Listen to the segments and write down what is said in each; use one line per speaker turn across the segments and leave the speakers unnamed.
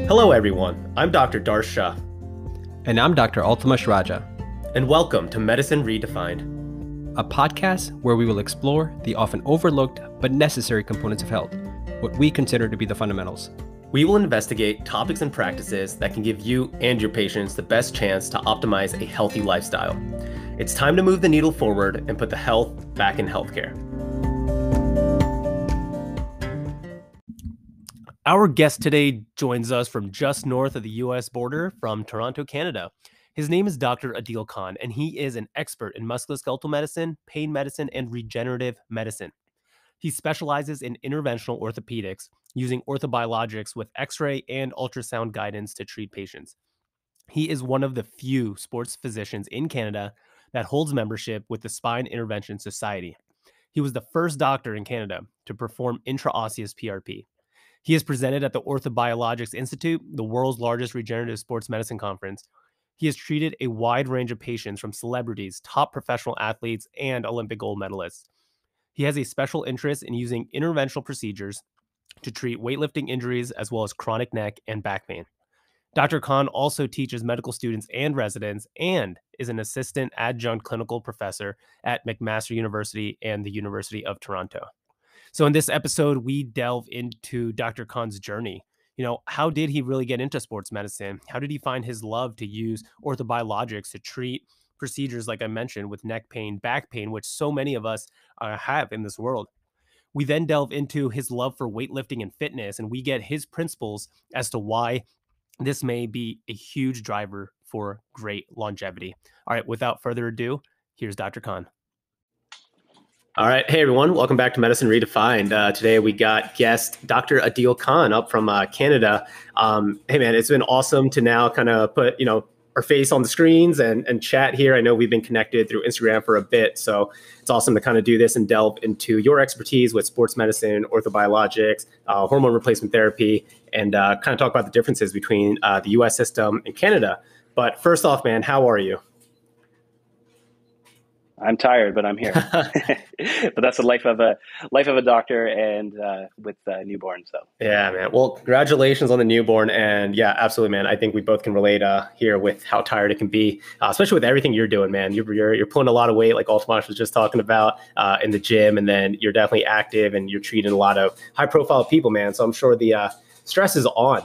Hello everyone, I'm Dr. Darsh Shah.
And I'm Dr. Altamash Raja.
And welcome to Medicine Redefined,
a podcast where we will explore the often overlooked but necessary components of health, what we consider to be the fundamentals.
We will investigate topics and practices that can give you and your patients the best chance to optimize a healthy lifestyle. It's time to move the needle forward and put the health back in healthcare. Our guest today joins us from just north of the U.S. border from Toronto, Canada. His name is Dr. Adeel Khan, and he is an expert in musculoskeletal medicine, pain medicine, and regenerative medicine. He specializes in interventional orthopedics, using orthobiologics with X-ray and ultrasound guidance to treat patients. He is one of the few sports physicians in Canada that holds membership with the Spine Intervention Society. He was the first doctor in Canada to perform intraosseous PRP. He has presented at the Orthobiologics Institute, the world's largest regenerative sports medicine conference. He has treated a wide range of patients from celebrities, top professional athletes, and Olympic gold medalists. He has a special interest in using interventional procedures to treat weightlifting injuries as well as chronic neck and back pain. Dr. Khan also teaches medical students and residents and is an assistant adjunct clinical professor at McMaster University and the University of Toronto. So in this episode, we delve into Dr. Khan's journey. How did he really get into sports medicine? How did he find his love to use orthobiologics to treat procedures, like I mentioned, with neck pain, back pain, which so many of us have in this world? We then delve into his love for weightlifting and fitness, and we get his principles as to why this may be a huge driver for great longevity. All right, without further ado, here's Dr. Khan. All right. Hey, everyone. Welcome back to Medicine Redefined. Today, we got guest Dr. Adeel Khan up from Canada. Hey, man, it's been awesome to now kind of put, our face on the screens and chat here. I know we've been connected through Instagram for a bit, so it's awesome to kind of do this and delve into your expertise with sports medicine, orthobiologics, hormone replacement therapy, and kind of talk about the differences between the U.S. system and Canada. But first off, man, how are you?
I'm tired, but I'm here. But that's the life of a doctor and with newborn. So
yeah, man. Well, congratulations on the newborn, and yeah, absolutely, man. I think we both can relate here with how tired it can be, especially with everything you're doing, man. You're pulling a lot of weight, like Altamash was just talking about, in the gym, and then you're definitely active and you're treating a lot of high-profile people, man. So I'm sure the stress is on,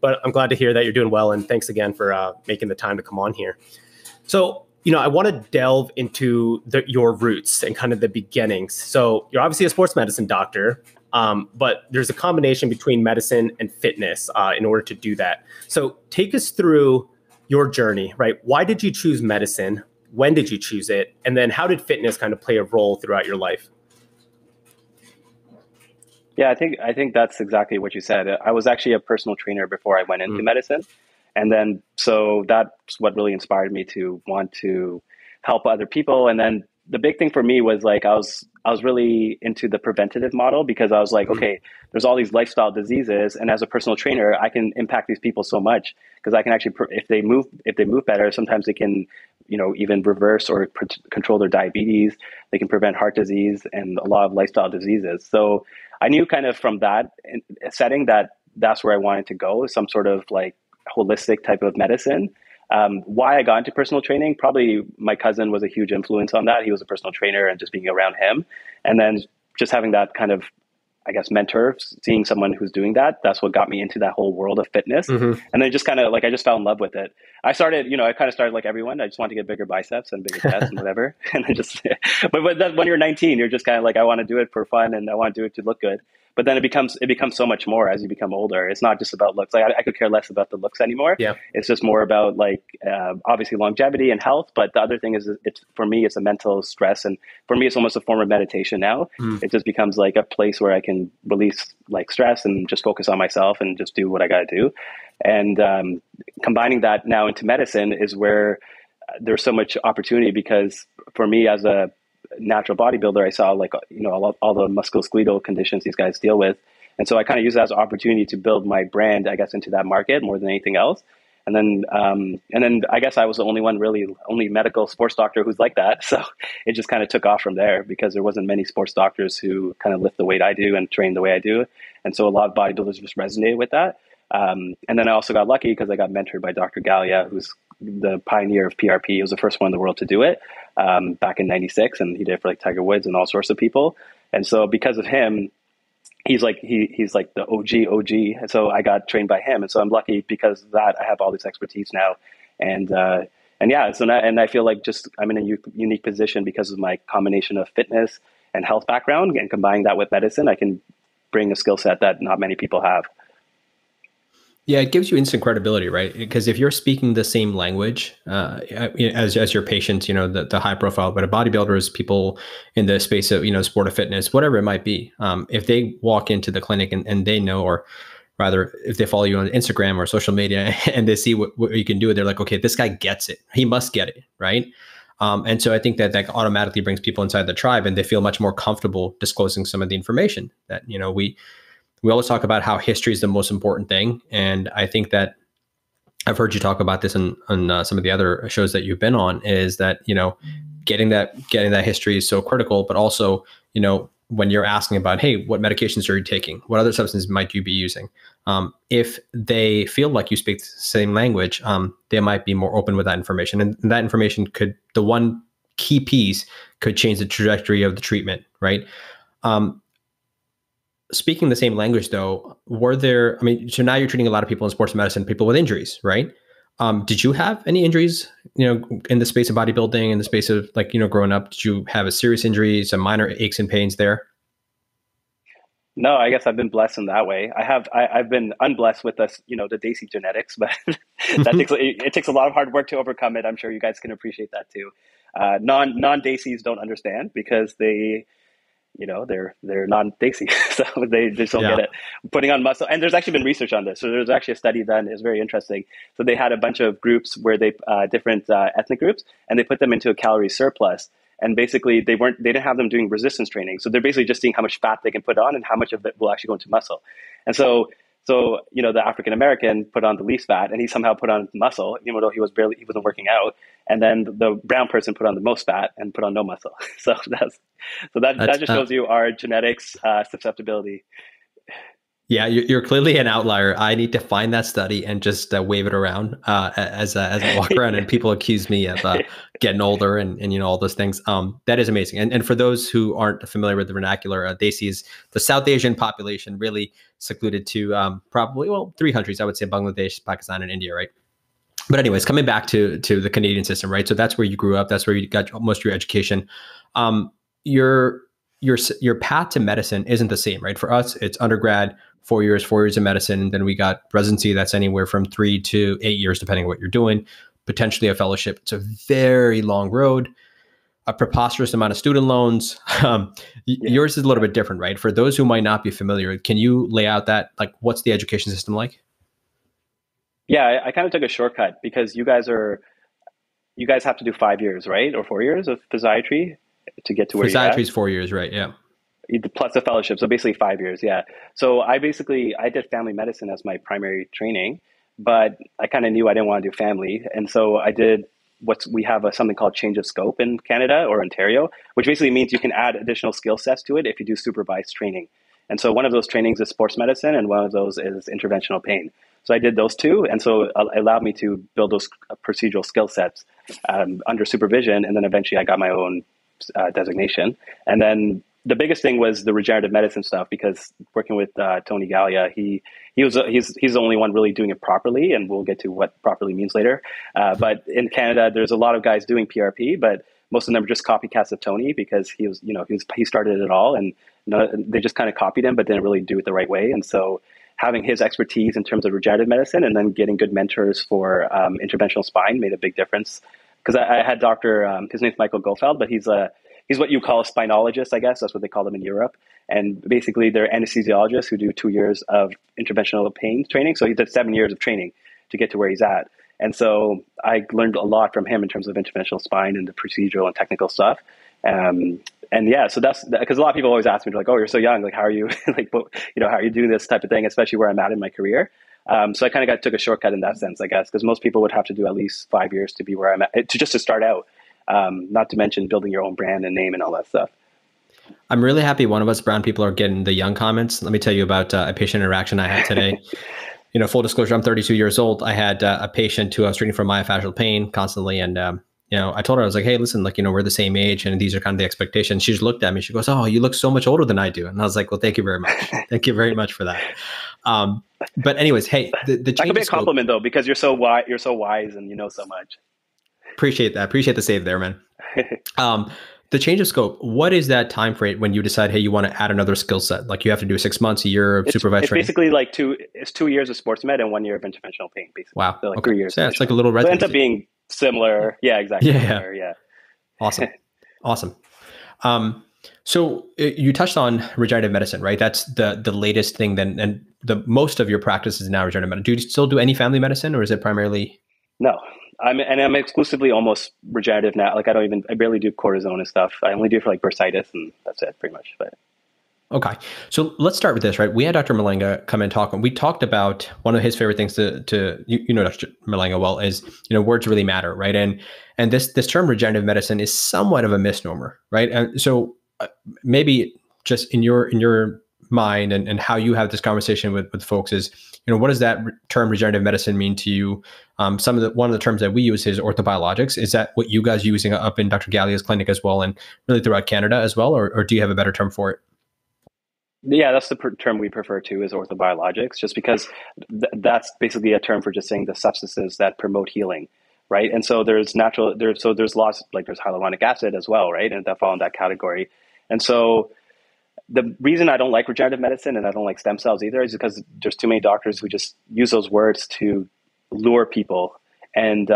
but I'm glad to hear that you're doing well, and thanks again for making the time to come on here. So, I want to delve into your roots and kind of the beginnings. So you're obviously a sports medicine doctor, but there's a combination between medicine and fitness in order to do that. So take us through your journey, right? Why did you choose medicine? When did you choose it? And then how did fitness kind of play a role throughout your life?
Yeah, I think that's exactly what you said. I was actually a personal trainer before I went into medicine. And then, so that's what really inspired me to want to help other people. And then the big thing for me was like, I was really into the preventative model, because I was like, okay, there's all these lifestyle diseases. And as a personal trainer, I can impact these people so much, because I can actually, if they move better, sometimes they can, even reverse or control their diabetes. They can prevent heart disease and a lot of lifestyle diseases. So I knew kind of from that setting that that's where I wanted to go, some sort of like holistic type of medicine. Why I got into personal training, probably my cousin was a huge influence on that. He was a personal trainer, and just being around him, and then just having that kind of, I guess, mentor, seeing someone who's doing that, that's what got me into that whole world of fitness. And then just kind of like, I just fell in love with it. I kind of started like everyone. I just wanted to get bigger biceps and bigger chest and whatever. And I just, but then when you're 19, you're just kind of like, I want to do it for fun and I want to do it to look good. But then it becomes so much more as you become older. It's not just about looks. Like I could care less about the looks anymore.
Yeah.
It's just more about like obviously longevity and health. But the other thing is, for me, it's a mental stress, and for me, it's almost a form of meditation now. It just becomes like a place where I can release like stress and just focus on myself and just do what I got to do. And combining that now into medicine is where there's so much opportunity, because for me as a natural bodybuilder, I saw like, all the musculoskeletal conditions these guys deal with. And so I kind of use that as an opportunity to build my brand, I guess, into that market more than anything else. And then I guess I was the only medical sports doctor who's like that. So it just kind of took off from there, because there wasn't many sports doctors who kind of lift the weight I do and train the way I do. And so a lot of bodybuilders just resonated with that. And then I also got lucky because I got mentored by Dr. Gallia, who's the pioneer of PRP. He was the first one in the world to do it back in '96, and he did it for like Tiger Woods and all sorts of people. And so because of him, he's like the OG. And so I got trained by him, and so I'm lucky because of that I have all this expertise now, and yeah, so now, and I feel like just I'm in a unique position because of my combination of fitness and health background, and combining that with medicine, I can bring a skill set that not many people have.
Yeah, it gives you instant credibility, right? Because if you're speaking the same language as your patients, the high profile, but a bodybuilder is people in the space of sport or fitness, whatever it might be. If they walk into the clinic and they know, or rather, if they follow you on Instagram or social media and they see what you can do, they're like, okay, this guy gets it. He must get it, right? And so I think that automatically brings people inside the tribe, and they feel much more comfortable disclosing some of the information that we always talk about how history is the most important thing. And I think that I've heard you talk about this on some of the other shows that you've been on, is that, getting that history is so critical, but also, when you're asking about, hey, what medications are you taking? What other substances might you be using? If they feel like you speak the same language, they might be more open with that information. And that information the one key piece could change the trajectory of the treatment, right? Speaking the same language, though, so now you're treating a lot of people in sports medicine, people with injuries, right? Did you have any injuries, in the space of bodybuilding, in the space of growing up? Did you have a serious injury, some minor aches and pains there?
No, I guess I've been blessed in that way. I've been unblessed with the Desi genetics, but it takes a lot of hard work to overcome it. I'm sure you guys can appreciate that too. Non-Desis don't understand because they're non-Desi, so they just don't get it. Putting on muscle, and there's actually been research on this. So there's actually a study done. It's very interesting. So they had a bunch of groups where they different ethnic groups, and they put them into a calorie surplus. And basically, they didn't have them doing resistance training. So they're basically just seeing how much fat they can put on and how much of it will actually go into muscle. And so the African American put on the least fat, and he somehow put on muscle, even though he wasn't working out. And then the brown person put on the most fat and put on no muscle. So that just shows you our genetics susceptibility.
Yeah, you're clearly an outlier. I need to find that study and just wave it around as I walk around, and people accuse me of getting older and all those things. That is amazing. And for those who aren't familiar with the vernacular, Desi is the South Asian population, really secluded to probably three countries. I would say Bangladesh, Pakistan, and India, right? But anyways, coming back to the Canadian system, right? So that's where you grew up. That's where you got most of your education. Your path to medicine isn't the same, right? For us, it's undergrad, 4 years of medicine. And then we got residency. That's anywhere from 3 to 8 years, depending on what you're doing, potentially a fellowship. It's a very long road, a preposterous amount of student loans. Yours is a little bit different, right? For those who might not be familiar, can you lay out what's the education system like?
Yeah, I kind of took a shortcut because you guys have to do 5 years, right? Or 4 years of physiatry to get to where you're at.
Physiatry is 4 years, right? Yeah.
Plus a fellowship. So basically 5 years. Yeah. So I did family medicine as my primary training, but I kind of knew I didn't want to do family. And so I did we have something called change of scope in Canada or Ontario, which basically means you can add additional skill sets to it if you do supervised training. And so one of those trainings is sports medicine, and one of those is interventional pain. So I did those two, and so it allowed me to build those procedural skill sets under supervision, and then eventually I got my own designation. And then the biggest thing was the regenerative medicine stuff, because working with Tony Gallia, he's the only one really doing it properly, and we'll get to what properly means later. But in Canada, there's a lot of guys doing PRP, but most of them are just copycats of Tony because he started it all, and they just kind of copied him, but didn't really do it the right way. And so having his expertise in terms of regenerative medicine and then getting good mentors for interventional spine made a big difference. Because I had his name's Michael Gofeld, but he's what you call a spinologist, I guess. That's what they call them in Europe. And basically they're anesthesiologists who do 2 years of interventional pain training. So he did 7 years of training to get to where he's at. And so I learned a lot from him in terms of interventional spine and the procedural and technical stuff. And yeah, so that's because a lot of people always ask me, like, "Oh, you're so young. Like, how are you? How are you doing this type of thing?" Especially where I'm at in my career. So I kind of took a shortcut in that sense, I guess, because most people would have to do at least 5 years to be where I'm at, to start out. Not to mention building your own brand and name and all that stuff.
I'm really happy one of us brown people are getting the young comments. Let me tell you about a patient interaction I had today. full disclosure, I'm 32 years old. I had a patient who I was treating for myofascial pain constantly. And, I told her, I was like, hey, listen, we're the same age and these are kind of the expectations. She just looked at me. She goes, oh, you look so much older than I do. And I was like, well, thank you very much. Thank you very much for that. But anyways, hey, the
that
change
could be a
of scope,
compliment though, because you're so wise and you know so much.
appreciate that. Appreciate the save there, man. The change of scope, what is that time frame when you decide, hey, you want to add another skill set? Like you have to do 6 months, a year of supervised
it's
training?
basically like 2 years of sports med and 1 year of interventional pain, basically.
Wow.
So like
Okay.
3 years.
So yeah, it's like a little
residency. So it ends
residency.
up being similar. Yeah, exactly.
Yeah.
Similar, yeah.
Awesome. Awesome. So you touched on regenerative medicine, right? That's the latest thing then, and the most of your practice is now regenerative medicine. Do you still do any family medicine, or is it primarily?
No, I'm exclusively almost regenerative now. Like I barely do cortisone and stuff. I only do it for like bursitis and that's it pretty much. But
Okay. So let's start with this, right? We had Dr. Malenga come and talk, and we talked about one of his favorite things to Dr. Malenga well is, words really matter, right? And this term regenerative medicine is somewhat of a misnomer, right? And so maybe just in your mind and how you have this conversation with folks is, what does that term regenerative medicine mean to you? One of the terms that we use is orthobiologics. Is that what you guys are using up in Dr. Gallia's clinic as well, and really throughout Canada as well, or do you have a better term for it?
yeah, that's the term we prefer to is orthobiologics, just because that's basically a term for just saying the substances that promote healing, right? And so there's lots, like there's hyaluronic acid as well, right? And that fall in that category. And so the reason I don't like regenerative medicine and I don't like stem cells either is because there's too many doctors who just use those words to lure people. And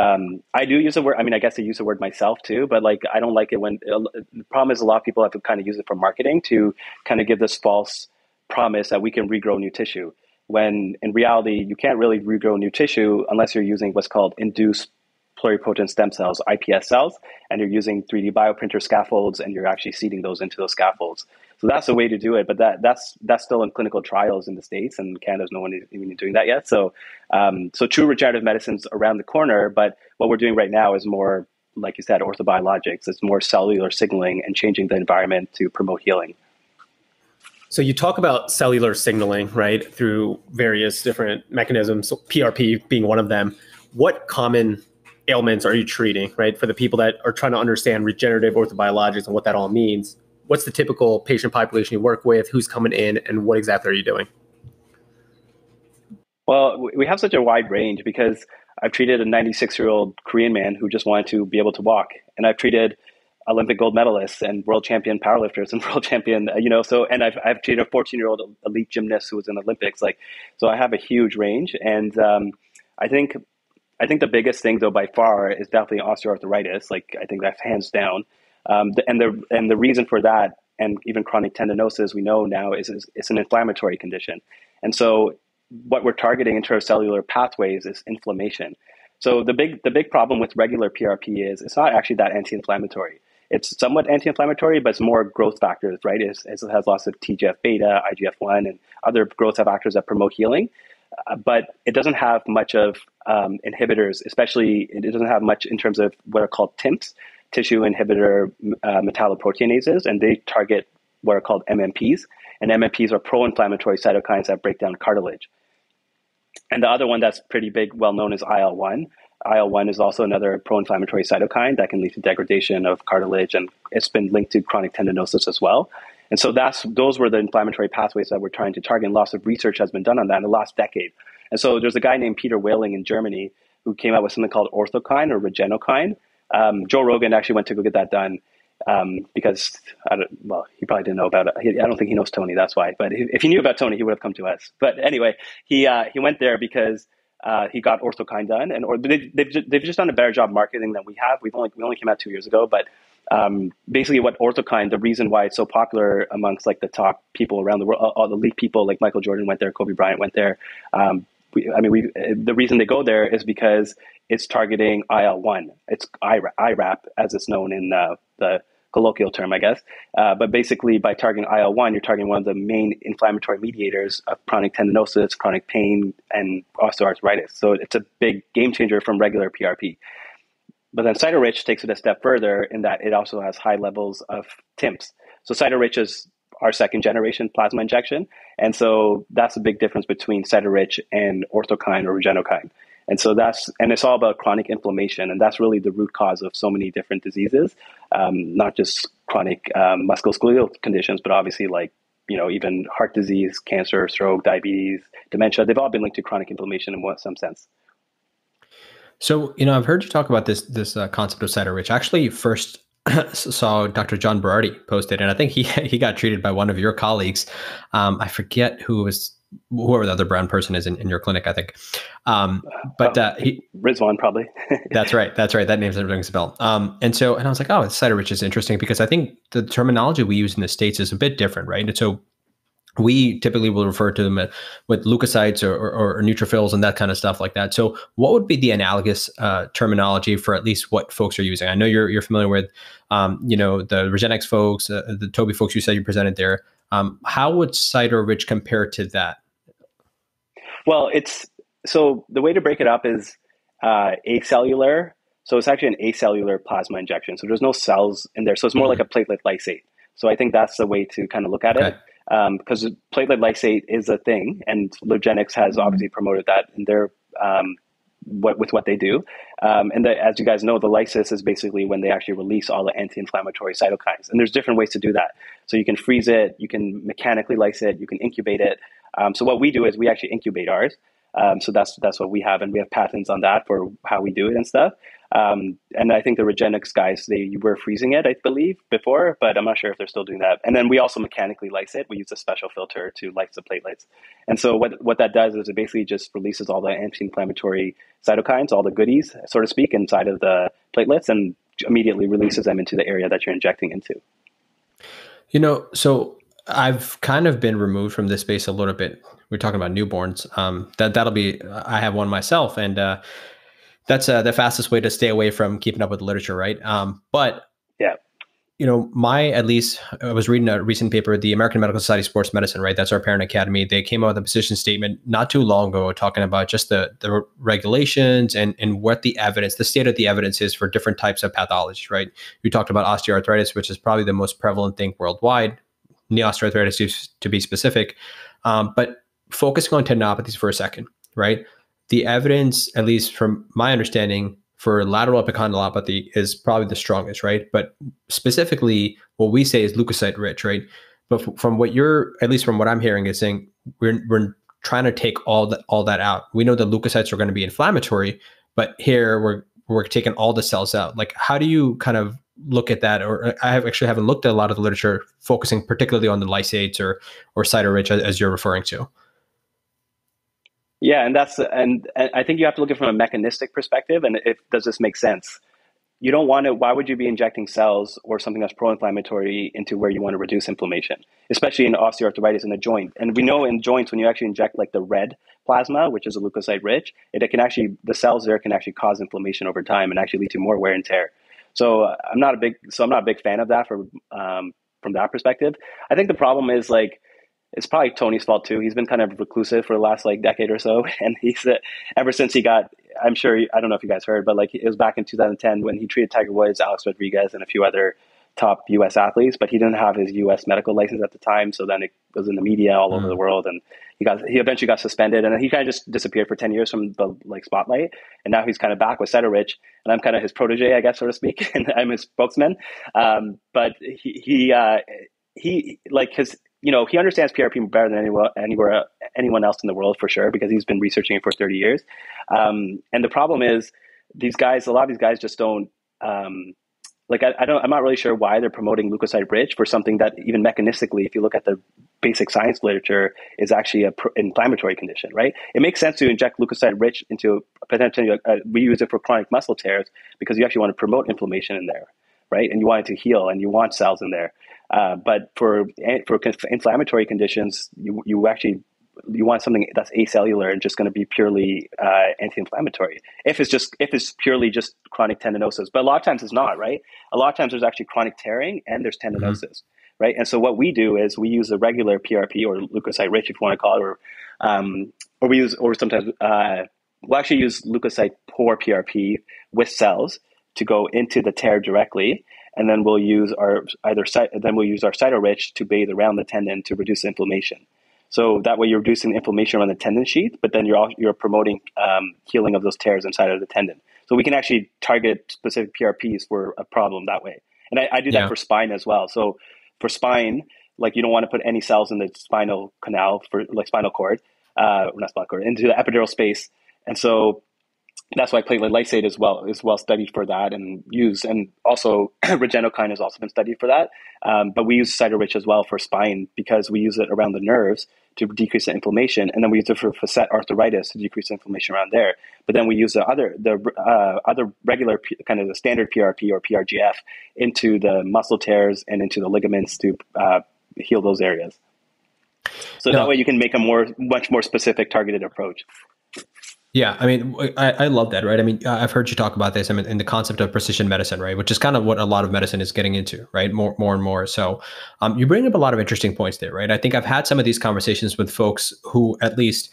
I do use the word. I mean, I guess I use the word myself too, but like I don't like it when the problem is a lot of people have to kind of use it for marketing to kind of give this false promise that we can regrow new tissue. When in reality, you can't really regrow new tissue unless you're using what's called induced pluripotent stem cells, IPS cells, and you're using 3D bioprinter scaffolds, and you're actually seeding those into those scaffolds. So that's the way to do it, but that's still in clinical trials in the States, and Canada's no one even doing that yet. So, so true regenerative medicine's around the corner, but what we're doing right now is more, like you said, orthobiologics. It's more cellular signaling and changing the environment to promote healing.
So you talk about cellular signaling, right, through various different mechanisms, PRP being one of them. What common ailments are you treating, right? For the people that are trying to understand regenerative orthobiologics and what that all means, what's the typical patient population you work with, who's coming in, and what exactly are you doing?
Well, we have such a wide range because I've treated a 96-year-old Korean man who just wanted to be able to walk. And I've treated Olympic gold medalists and world champion powerlifters and world champion, and I've treated a 14-year-old elite gymnast who was in the Olympics. So I have a huge range. And I think the biggest thing, though, by far, is definitely osteoarthritis. Like I think that's hands down. And the reason for that, and even chronic tendinosis, we know now is it's an inflammatory condition. And so what we're targeting intracellular pathways is inflammation. So the big problem with regular PRP is it's not actually that anti-inflammatory. It's somewhat anti-inflammatory, but it's more growth factors, right? It has lots of TGF beta, IGF-1, and other growth factors that promote healing. But it doesn't have much of inhibitors, especially it doesn't have much in terms of what are called TIMPs, tissue inhibitor metalloproteinases, and they target what are called MMPs. And MMPs are pro-inflammatory cytokines that break down cartilage. And the other one that's pretty big, well known, is IL-1. IL-1 is also another pro-inflammatory cytokine that can lead to degradation of cartilage, and it's been linked to chronic tendinosis as well. And so those were the inflammatory pathways that we're trying to target, and lots of research has been done on that in the last decade. And so there's a guy named Peter Whaling in Germany who came out with something called orthokine or regenokine. Joe Rogan actually went to go get that done because, he probably didn't know about it. I don't think he knows Tony, that's why. But if he knew about Tony, he would have come to us. But anyway, he went there because he got orthokine done, and they've just done a better job marketing than we have. We only came out 2 years ago, but basically what orthokine, the reason why it's so popular amongst like the top people around the world, all the elite people, like Michael Jordan went there, Kobe Bryant went there. The reason they go there is because it's targeting IL-1. It's IRAP, as it's known in the colloquial term, I guess. But basically, by targeting IL-1, you're targeting one of the main inflammatory mediators of chronic tendinosis, chronic pain, and osteoarthritis. So it's a big game changer from regular PRP. But then Cytorich takes it a step further in that it also has high levels of TIMPs. So Cytorich is our second generation plasma injection. And so that's a big difference between cytorich and orthokine or regenokine. And so it's all about chronic inflammation. And that's really the root cause of so many different diseases, not just chronic musculoskeletal conditions, but obviously like, even heart disease, cancer, stroke, diabetes, dementia. They've all been linked to chronic inflammation in some sense.
So, I've heard you talk about this concept of cytorich. I actually first saw Dr. John Berardi posted, and I think he got treated by one of your colleagues. I forget whoever the other brown person is in your clinic, I think.
Rizwan probably.
That's right. That name rings a bell. And I was like, oh, cytorich is interesting because I think the terminology we use in the States is a bit different, right? And so we typically will refer to them with leukocytes or neutrophils and that kind of stuff like that. So what would be the analogous terminology for at least what folks are using? I know you're familiar with, the Regenexx folks, the Toby folks you said you presented there. How would cytorich compare to that?
Well, so the way to break it up is acellular. So it's actually an acellular plasma injection. So there's no cells in there. So it's more like a platelet lysate. So I think that's the way to kind of look at it. Because platelet lysate is a thing, and Regenexx has obviously promoted that in their with what they do. As you guys know, the lysis is basically when they actually release all the anti-inflammatory cytokines. And there's different ways to do that. So you can freeze it, you can mechanically lyse it, you can incubate it. So what we do is we actually incubate ours. So that's what we have, and we have patents on that for how we do it and stuff. And I think the Regenexx guys, they were freezing it, I believe, before, but I'm not sure if they're still doing that. And then we also mechanically lyse it. We use a special filter to lyse the platelets. And so what that does is it basically just releases all the anti-inflammatory cytokines, all the goodies, so to speak, inside of the platelets, and immediately releases them into the area that you're injecting into.
So I've kind of been removed from this space a little bit. We're talking about newborns. I have one myself, and that's the fastest way to stay away from keeping up with the literature, right? But
yeah,
I was reading a recent paper, the American Medical Society of Sports Medicine, right? That's our parent academy. They came out with a position statement not too long ago talking about just the regulations and what the state of the evidence is for different types of pathologies, right? You talked about osteoarthritis, which is probably the most prevalent thing worldwide, knee osteoarthritis to be specific. But focusing on tendinopathies for a second, right? The evidence, at least from my understanding, for lateral epicondylopathy is probably the strongest, right? But specifically, what we say is leukocyte rich, right? But from what I'm hearing, is saying we're trying to take all that out. We know that leukocytes are going to be inflammatory, but here we're taking all the cells out. Like, how do you kind of look at that? Or I haven't looked at a lot of the literature focusing particularly on the lysates or cytorich as you're referring to.
Yeah, and I think you have to look at it from a mechanistic perspective. And does this make sense? You don't want to. Why would you be injecting cells or something that's pro-inflammatory into where you want to reduce inflammation, especially in osteoarthritis in the joint? And we know in joints when you actually inject like the red plasma, which is a leukocyte rich, the cells there can actually cause inflammation over time and actually lead to more wear and tear. So I'm not a big fan of that from that perspective. I think the problem is it's probably Tony's fault too. He's been kind of reclusive for the last decade or so, and he's ever since he got. I'm sure I don't know if you guys heard, but it was back in 2010 when he treated Tiger Woods, Alex Rodriguez, and a few other top U.S. athletes, but he didn't have his U.S. medical license at the time. So then it was in the media all over the world, and he eventually got suspended, and then he kind of just disappeared for 10 years from the spotlight. And now he's kind of back with cytorich, and I'm kind of his protege, I guess, so to speak, and I'm his spokesman. But he understands PRP better than anyone else in the world for sure, because he's been researching it for 30 years. And the problem is a lot of these guys just don't, I'm not really sure why they're promoting leukocyte rich for something that even mechanistically, if you look at the basic science literature, is actually an inflammatory condition, right? It makes sense to inject leukocyte rich into potentially, we use it for chronic muscle tears because you actually want to promote inflammation in there, right? And you want it to heal and you want cells in there. But for inflammatory conditions, you want something that's acellular and just going to be purely anti-inflammatory. If it's purely just chronic tendinosis, but a lot of times it's not, right? A lot of times there's actually chronic tearing and there's tendinosis, right? And so what we do is we use a regular PRP or leukocyte rich, if you want to call it, we'll actually use leukocyte poor PRP with cells to go into the tear directly. and then we'll use our cyto-rich to bathe around the tendon to reduce inflammation. So that way you're reducing the inflammation around the tendon sheath, but then you're promoting healing of those tears inside of the tendon. So we can actually target specific PRPs for a problem that way. And I do that for spine as well. So for spine, like you don't want to put any cells in the spinal canal for like spinal cord, not spinal cord, into the epidural space. And so that's why platelet lysate is well studied for that and used, and also regenokine has also been studied for that. But we use cyto-rich as well for spine because we use it around the nerves to decrease the inflammation, and then we use it for facet arthritis to decrease the inflammation around there. But then we use the other regular kind of the standard PRP or PRGF into the muscle tears and into the ligaments to heal those areas. So that way you can make a much more specific targeted approach.
Yeah, I mean, I love that, right? I mean, I've heard you talk about this. I mean, in the concept of precision medicine, right, which is kind of what a lot of medicine is getting into, right? More and more. So, you bring up a lot of interesting points there, right? I think I've had some of these conversations with folks who, at least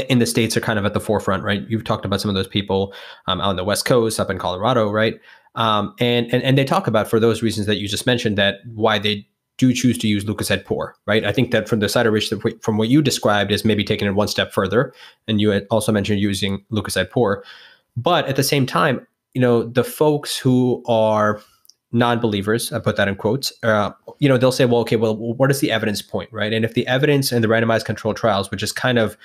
in the States, are kind of at the forefront, right? You've talked about some of those people out on the West Coast, up in Colorado, right? And they talk about, for those reasons that you just mentioned, that why they do choose to use leukocyte poor, right? I think that from the cyto-rich, from what you described, is maybe taking it one step further. And you had also mentioned using leukocyte poor. But at the same time, the folks who are non-believers, I put that in quotes, they'll say, well, okay, well, what is the evidence point, right? And if the evidence in the randomized controlled trials, which is kind of,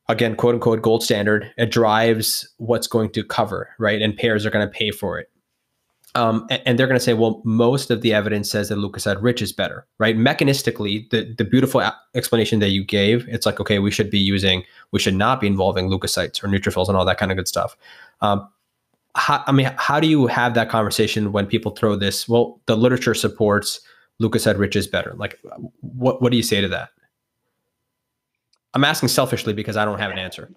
again, quote unquote, gold standard, it drives what's going to cover, right? And payers are going to pay for it. And they're going to say, well, most of the evidence says that leukocyte rich is better, right? Mechanistically, the beautiful explanation that you gave, it's like, okay, we should not be involving leukocytes or neutrophils and all that kind of good stuff. How do you have that conversation when people throw this? Well, the literature supports leukocyte rich is better. Like, what do you say to that? I'm asking selfishly because I don't have an answer.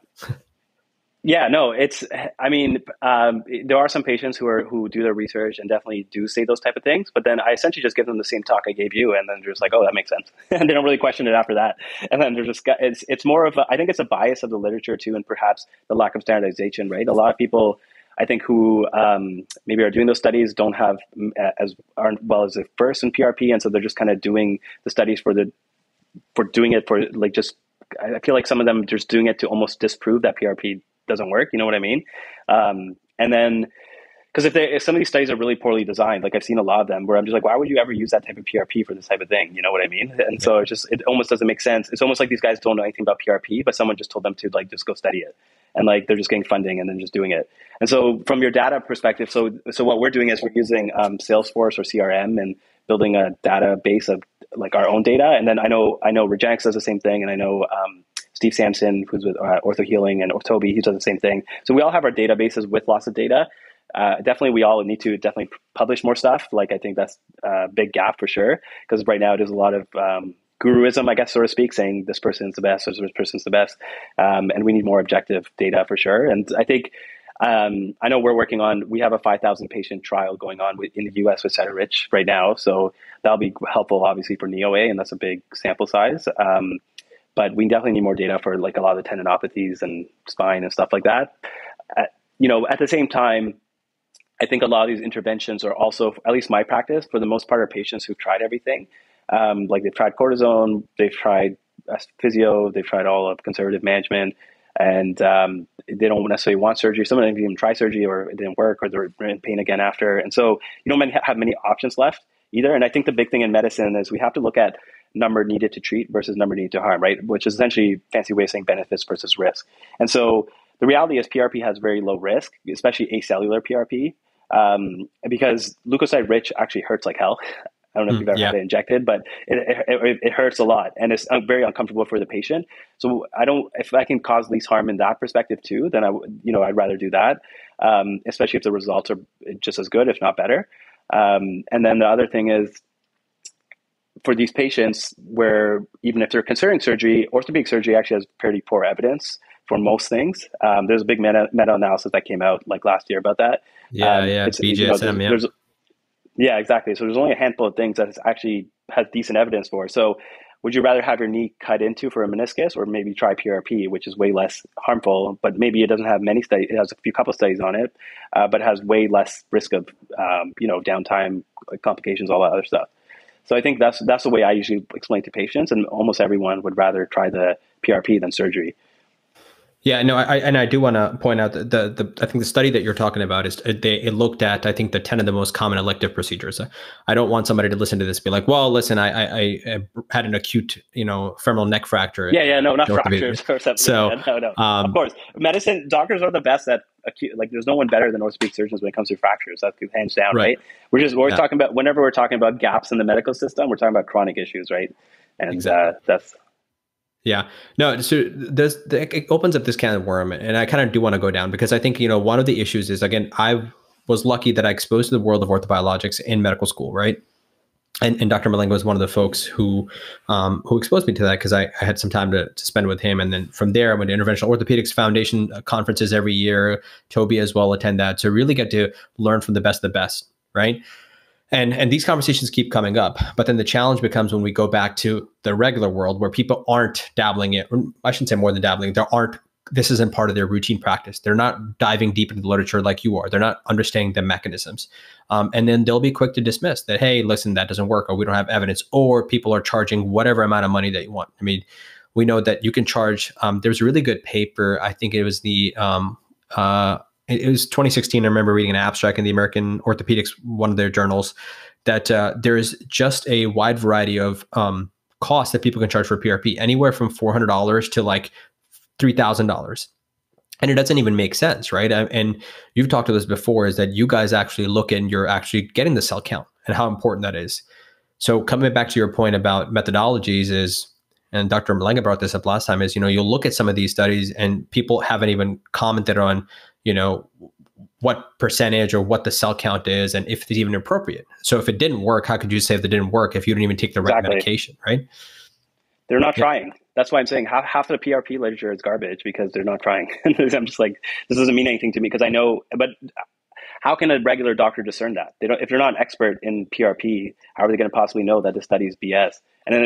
Yeah, no, there are some patients who do their research and definitely do say those type of things, but then I essentially just give them the same talk I gave you, and then they're just like, oh, that makes sense. And they don't really question it after that. And then it's more of I think it's a bias of the literature too, and perhaps the lack of standardization, right? A lot of people, I think, who maybe are doing those studies don't have aren't well as versed in PRP, and so they're just kind of doing the studies for doing it for like just. I feel like some of them are just doing it to almost disprove that PRP doesn't work. You know what I mean? And then, because if some of these studies are really poorly designed, like I've seen a lot of them where I'm just like, why would you ever use that type of PRP for this type of thing? You know what I mean? And so it almost doesn't make sense. It's almost like these guys don't know anything about PRP, but someone just told them to like, just go study it. And like, they're just getting funding and then just doing it. And so from your data perspective, so what we're doing is we're using Salesforce or CRM and building a database of like our own data. And then I know Regenix does the same thing. And I know, Steve Sampson, who's with Ortho Healing, and Orthobi, he does the same thing. So we all have our databases with lots of data. Definitely, we all need to definitely publish more stuff. Like, I think that's a big gap for sure, because right now there's a lot of guruism, I guess, so to speak, saying this person's the best or this person's the best. And we need more objective data for sure. And I think, I know we have a 5,000 patient trial going on in the US with cyto-rich right now. So that'll be helpful, obviously, for NeoA, and that's a big sample size. But we definitely need more data for like a lot of the tendinopathies and spine and stuff like that. At the same time, I think a lot of these interventions are also, at least my practice, for the most part, are patients who've tried everything. Like they've tried cortisone, they've tried physio, they've tried all of conservative management, and they don't necessarily want surgery. Some of them even try surgery or it didn't work, or they're in pain again after. And so you don't have many options left either. And I think the big thing in medicine is we have to look at number needed to treat versus number needed to harm, right? Which is essentially a fancy way of saying benefits versus risk. And so the reality is PRP has very low risk, especially acellular PRP, because leukocyte rich actually hurts like hell. I don't know if you've ever had it injected, but it hurts a lot, and it's very uncomfortable for the patient. So if I can cause least harm in that perspective too, then I'd rather do that, especially if the results are just as good, if not better. And then the other thing is, for these patients where even if they're considering surgery, orthopedic surgery actually has pretty poor evidence for most things. There's a big meta-analysis that came out like last year about that.
BJSM,
Yeah, exactly. So there's only a handful of things that actually has decent evidence for. So would you rather have your knee cut into for a meniscus, or maybe try PRP, which is way less harmful, but maybe it doesn't have many studies. It has a couple studies on it, but has way less risk of, downtime, complications, all that other stuff. So I think that's the way I usually explain to patients, and almost everyone would rather try the PRP than surgery.
Yeah, no, I do want to point out that I think the study that you're talking about is it looked at, I think, the 10 of the most common elective procedures. I don't want somebody to listen to this and be like, well, listen, I had an acute, femoral neck fracture.
Yeah, no, not fractures or something.
So,
no. Of course, doctors are the best at acute. Like, there's no one better than orthopedic surgeons when it comes to fractures. That's hands down, right? We're talking about, whenever we're talking about gaps in the medical system, we're talking about chronic issues, right? And
exactly.
That's.
Yeah, no, so it opens up this can of worm, and I kind of do want to go down, because I think, one of the issues is, again, I was lucky that I exposed to the world of orthobiologics in medical school, right? And Dr. Malenga was one of the folks who exposed me to that, because I had some time to spend with him. And then from there, I went to Interventional Orthopedics Foundation conferences every year. Toby as well attend that. So really get to learn from the best of the best, right? And these conversations keep coming up, but then the challenge becomes when we go back to the regular world, where people aren't dabbling it. I shouldn't say more than dabbling. This isn't part of their routine practice. They're not diving deep into the literature like you are. They're not understanding the mechanisms. And then they'll be quick to dismiss that, hey, listen, that doesn't work, or we don't have evidence, or people are charging whatever amount of money that you want. I mean, we know that you can charge, there's a really good paper. I think it was it was 2016. I remember reading an abstract in the American Orthopedics, one of their journals, that there is just a wide variety of costs that people can charge for PRP, anywhere from $400 to like $3,000. And it doesn't even make sense, right? And you've talked to this before, is that you guys actually look and you're actually getting the cell count and how important that is. So coming back to your point about methodologies is, and Dr. Malenga brought this up last time, is, you'll look at some of these studies and people haven't even commented on, what percentage or what the cell count is, and if it's even appropriate. So if it didn't work, how could you say if it didn't work if you didn't even take the right medication, right?
They're not trying. That's why I'm saying half of the PRP literature is garbage, because they're not trying. I'm just like, this doesn't mean anything to me, because I know, but how can a regular doctor discern that? They don't. If they're not an expert in PRP, how are they going to possibly know that the study is BS? And then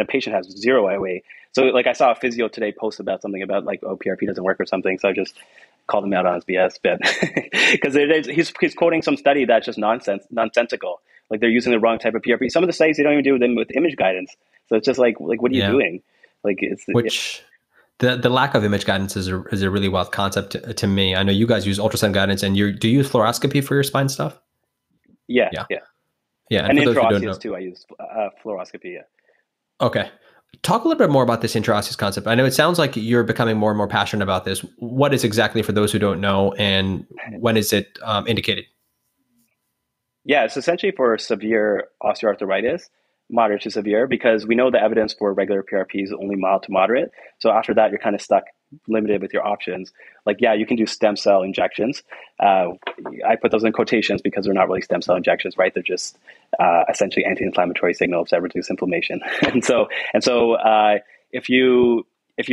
a patient has zero IOA. So like, I saw a physio today post about something about like, oh, PRP doesn't work or something. So I just called him out on his BS bit, because he's quoting some study that's just nonsensical. Like, they're using the wrong type of PRP. Some of the studies, they don't even do them with image guidance. So it's just like what are you doing? Like,
the lack of image guidance is a really wild concept to me. I know you guys use ultrasound guidance, and do you use fluoroscopy for your spine stuff?
Yeah. And intraosseous too. I use fluoroscopy. Yeah.
Okay. Talk a little bit more about this intraosseous concept. I know it sounds like you're becoming more and more passionate about this. What is exactly, for those who don't know, and when is it indicated?
Yeah, it's essentially for severe osteoarthritis, moderate to severe, because we know the evidence for regular PRP is only mild to moderate. So after that, you're kind of limited with your options. Like, yeah, you can do stem cell injections. I put those in quotations because they're not really stem cell injections, right? They're just essentially anti-inflammatory signals that reduce inflammation. and so if you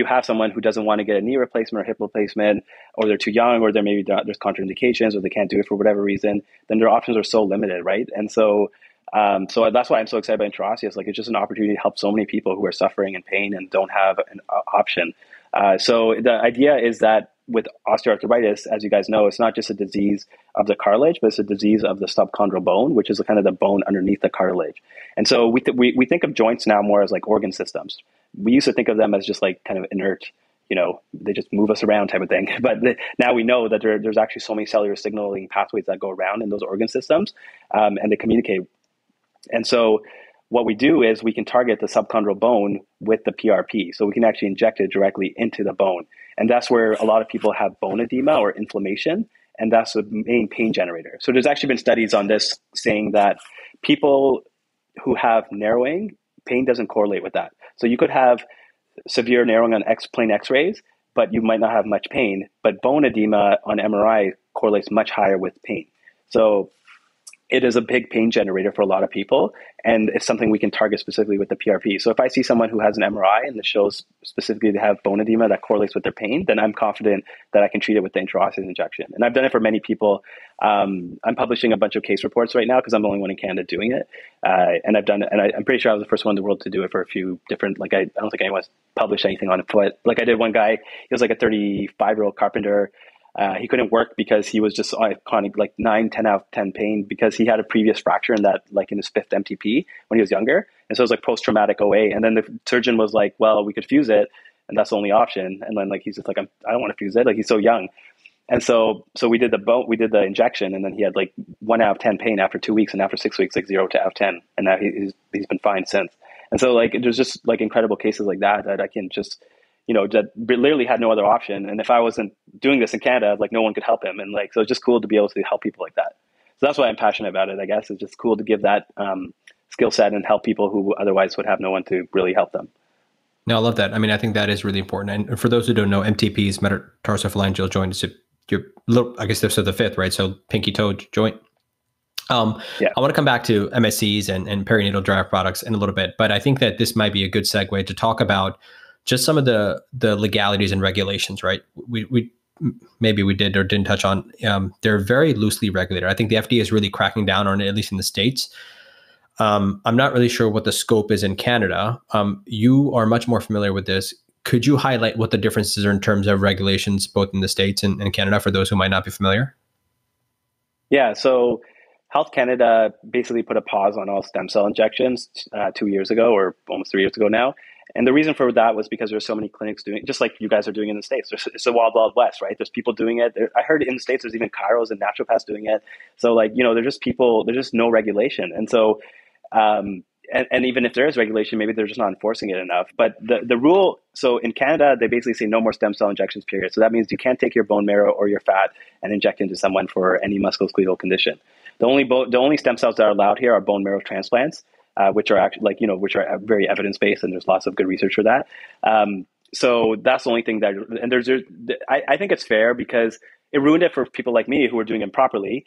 have someone who doesn't want to get a knee replacement or hip replacement, or they're too young, or there's contraindications, or they can't do it for whatever reason, then their options are so limited, right? And so that's why I'm so excited about intraosseous. Like, it's just an opportunity to help so many people who are suffering in pain and don't have an option. So the idea is that with osteoarthritis, as you guys know, it's not just a disease of the cartilage, but it's a disease of the subchondral bone, which is kind of the bone underneath the cartilage. And so we think of joints now more as like organ systems. We used to think of them as just like kind of inert, they just move us around type of thing. But now we know that there's actually so many cellular signaling pathways that go around in those organ systems, and they communicate. And so what we do is we can target the subchondral bone with the PRP. So we can actually inject it directly into the bone. And that's where a lot of people have bone edema or inflammation, and that's the main pain generator. So there's actually been studies on this saying that people who have narrowing, pain doesn't correlate with that. So you could have severe narrowing on plain X-rays, but you might not have much pain. But bone edema on MRI correlates much higher with pain. So it is a big pain generator for a lot of people, and it's something we can target specifically with the PRP. So if I see someone who has an MRI and it shows specifically they have bone edema that correlates with their pain, then I'm confident that I can treat it with the intraosseous injection. And I've done it for many people. I'm publishing a bunch of case reports right now because I'm the only one in Canada doing it. And I've done it, and I'm pretty sure I was the first one in the world to do it for a few different, like I don't think anyone's published anything on it. But like I did one guy, he was like a 35-year-old carpenter. He couldn't work because he was just iconic, like 9, 10 out of 10 pain because he had a previous fracture in that, like in his 5th MTP when he was younger. And so it was like post-traumatic OA. And then the surgeon was like, well, we could fuse it. And that's the only option. And then like, he's just like, I don't want to fuse it. Like he's so young. And so we did the injection, and then he had like 1 out of 10 pain after 2 weeks, and after 6 weeks, like 0 to out of 10. And now he's been fine since. And so like, there's just like incredible cases like that I can just, that literally had no other option. And if I wasn't doing this in Canada, like no one could help him. And like, so it's just cool to be able to help people like that. So that's why I'm passionate about it, I guess. It's just cool to give that skill set and help people who otherwise would have no one to really help them.
No, I love that. I mean, I think that is really important. And for those who don't know, MTPs, metatarsophalangeal joint, is your little, I guess they're the 5th, right? So pinky toe joint. I want to come back to MSCs and perinatal derived products in a little bit, but I think that this might be a good segue to talk about just some of the legalities and regulations, right? We maybe we did or didn't touch on. They're very loosely regulated. I think the FDA is really cracking down on it, at least in the States. I'm not really sure what the scope is in Canada. You are much more familiar with this. Could you highlight what the differences are in terms of regulations, both in the States and Canada, for those who might not be familiar?
Yeah, so Health Canada basically put a pause on all stem cell injections 2 years ago, or almost 3 years ago now. And the reason for that was because there's so many clinics doing it, just like you guys are doing in the States. It's a wild, wild west, right? There's people doing it. I heard in the States, there's even chiros and naturopaths doing it. So like, there's just people, there's just no regulation. And so, and even if there is regulation, maybe they're just not enforcing it enough. But the rule, so in Canada, they basically say no more stem cell injections, period. So that means you can't take your bone marrow or your fat and inject into someone for any musculoskeletal condition. The only stem cells that are allowed here are bone marrow transplants, which are actually which are very evidence-based, and there's lots of good research for that. So that's the only thing that, and I think it's fair because it ruined it for people like me who are doing it properly.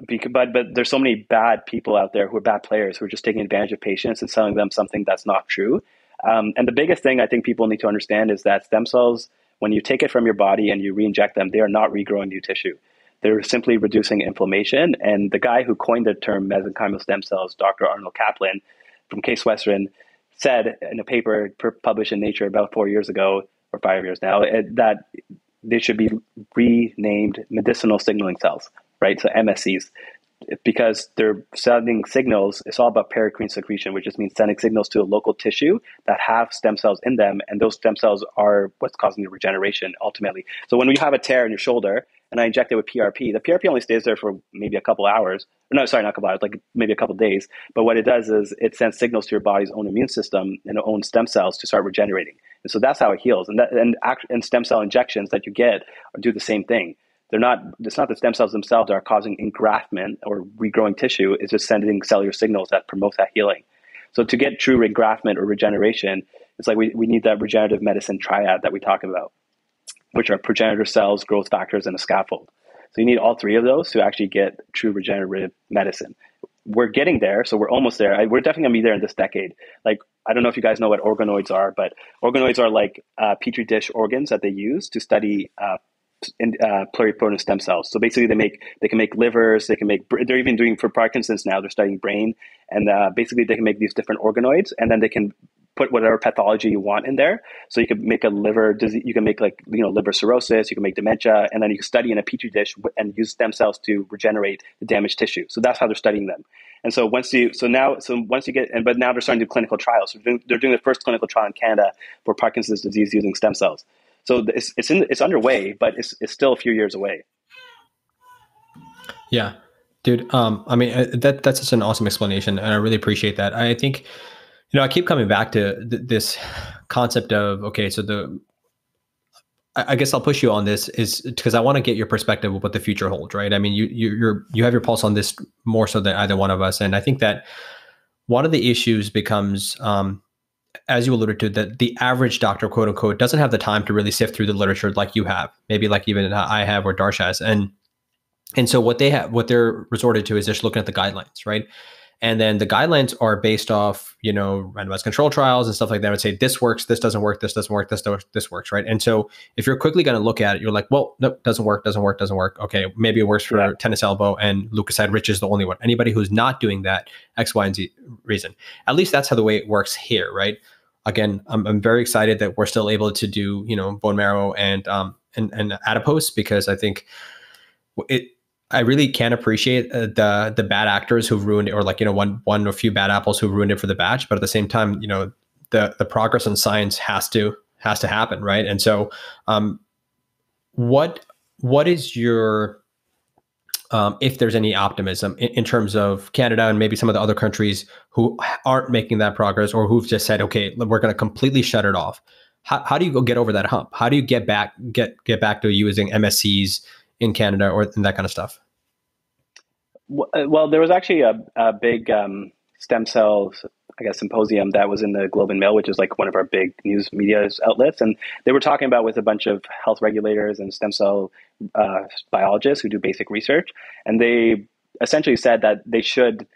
But there's so many bad people out there who are bad players who are just taking advantage of patients and selling them something that's not true. And the biggest thing I think people need to understand is that stem cells, when you take it from your body and you re-inject them, they are not regrowing new tissue. They're simply reducing inflammation. And the guy who coined the term mesenchymal stem cells, Dr. Arnold Kaplan from Case Western, said in a paper published in Nature about 4 years ago, or 5 years now, that they should be renamed medicinal signaling cells, right? So MSCs, because they're sending signals. It's all about paracrine secretion, which just means sending signals to a local tissue that have stem cells in them. And those stem cells are what's causing the regeneration ultimately. So when we have a tear in your shoulder and I inject it with PRP, the PRP only stays there for maybe a couple hours. No, sorry, not a couple hours, like maybe a couple days. But what it does is it sends signals to your body's own immune system and own stem cells to start regenerating. And so that's how it heals. And stem cell injections that you get do the same thing. It's not the stem cells themselves that are causing engraftment or regrowing tissue. It's just sending cellular signals that promote that healing. So to get true engraftment or regeneration, it's like we need that regenerative medicine triad that we talk about, which are progenitor cells, growth factors, and a scaffold. So you need all three of those to actually get true regenerative medicine. We're getting there, so we're almost there. We're definitely going to be there in this decade. Like, I don't know if you guys know what organoids are, but organoids are like petri dish organs that they use to study pluripotent stem cells. So basically they can make livers, they're even doing for Parkinson's now, they're studying brain, and basically they can make these different organoids, and then they can put whatever pathology you want in there. So you can make a liver disease, you can make liver cirrhosis, you can make dementia, and then you can study in a petri dish and use stem cells to regenerate the damaged tissue. So that's how they're studying them. And so but now they're starting to do clinical trials. So they're doing the first clinical trial in Canada for Parkinson's disease using stem cells. So it's underway, but it's still a few years away.
Yeah, dude. I mean, that's just an awesome explanation, and I really appreciate that. I think, I keep coming back to this concept of, okay, so I guess I'll push you on this is because I want to get your perspective of what the future holds, right? I mean, you have your pulse on this more so than either one of us, and I think that one of the issues becomes, as you alluded to, that the average doctor, quote unquote, doesn't have the time to really sift through the literature like you have, maybe like even I have or Darsh has. And And so what they're resorted to is just looking at the guidelines, right? And then the guidelines are based off, randomized control trials and stuff like that. I would say this works, this doesn't work, this doesn't work, this works, right? And so if you're quickly going to look at it, you're like, well, nope, doesn't work. Okay, maybe it works for tennis elbow and leukocyte rich is the only one. Anybody who's not doing that, X, Y, and Z reason. At least that's how the way it works here, right? Again, I'm very excited that we're still able to do, bone marrow and adipose, because I think I really can't appreciate the bad actors who've ruined it, or one or a few bad apples who ruined it for the batch. But at the same time, the progress in science has to happen, right? And so, what is your if there's any optimism in terms of Canada and maybe some of the other countries who aren't making that progress, or who've just said, okay, we're going to completely shut it off? How do you go get over that hump? How do you get back to using MSCs in Canada or that kind of stuff?
Well, there was actually a big stem cells, I guess, symposium that was in the Globe and Mail, which is like one of our big news media outlets. And they were talking about with a bunch of health regulators and stem cell biologists who do basic research. And they essentially said that they should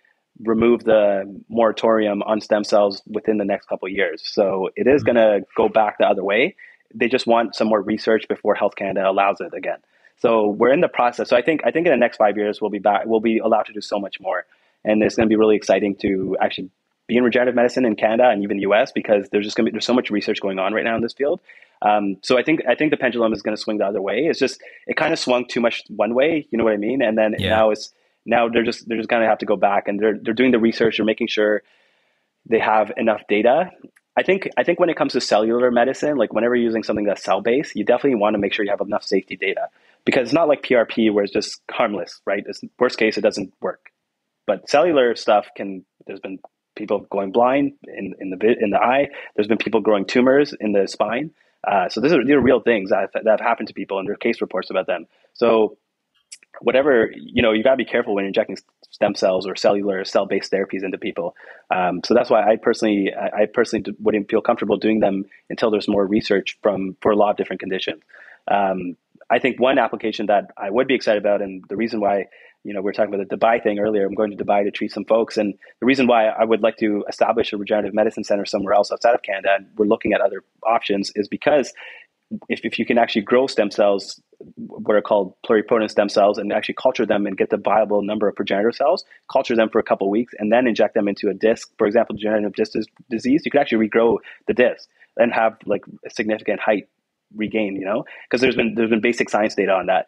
remove the moratorium on stem cells within the next couple of years. So it is going to go back the other way. They just want some more research before Health Canada allows it again. So we're in the process. So I think in the next 5 years, we'll be allowed to do so much more. And it's going to be really exciting to actually be in regenerative medicine in Canada and even the US, because there's so much research going on right now in this field. So I think the pendulum is going to swing the other way. It's just, it kind of swung too much one way. You know what I mean? And then now they're just going to have to go back, and they're doing the research. They're making sure they have enough data. I think when it comes to cellular medicine, like whenever you're using something that's cell-based, you definitely want to make sure you have enough safety data, because it's not like PRP where it's just harmless, right? It's worst case, it doesn't work. But cellular stuff there's been people going blind in the eye. There's been people growing tumors in the spine. So these are real things that have happened to people, and there are case reports about them. So whatever, you gotta be careful when injecting stem cells or cellular cell-based therapies into people. So that's why I personally wouldn't feel comfortable doing them until there's more research for a lot of different conditions. I think one application that I would be excited about, and the reason why, we were talking about the Dubai thing earlier. I'm going to Dubai to treat some folks. And the reason why I would like to establish a regenerative medicine center somewhere else outside of Canada, and we're looking at other options, is because if you can actually grow stem cells, what are called pluripotent stem cells, and actually culture them and get the viable number of progenitor cells, culture them for a couple of weeks, and then inject them into a disc, for example, degenerative disc disease, you can actually regrow the disc and have like a significant height regain, because there's been basic science data on that.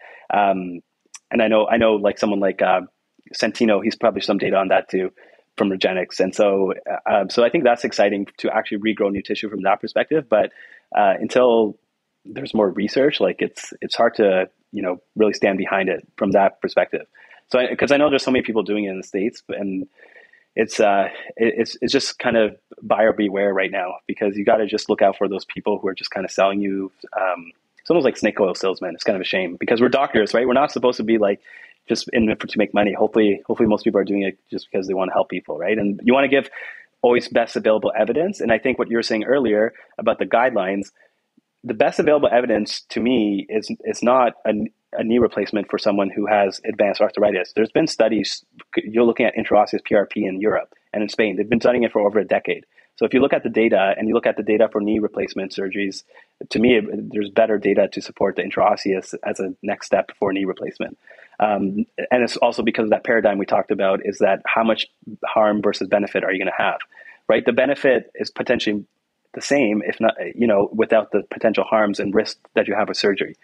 And I know like someone like Centino, he's published some data on that too from Regenix. And so I think that's exciting to actually regrow new tissue from that perspective. But until there's more research, like it's hard to, really stand behind it from that perspective. So because I know there's so many people doing it in the States, and it's just kind of buyer beware right now, because you got to just look out for those people who are just kind of selling you. It's almost like snake oil salesmen. It's kind of a shame, because we're doctors, right? We're not supposed to be like just in it to make money. Hopefully most people are doing it just because they want to help people, right? And you want to give always best available evidence. And I think what you were saying earlier about the guidelines, the best available evidence to me is not a knee replacement for someone who has advanced arthritis. There's been studies, you're looking at intraosseous PRP in Europe and in Spain. They've been studying it for over a decade. So if you look at the data and you look at the data for knee replacement surgeries, to me, there's better data to support the intraosseous as a next step for knee replacement. And it's also because of that paradigm we talked about, is that how much harm versus benefit are you going to have, right? The benefit is potentially the same, if not, without the potential harms and risks that you have with surgery.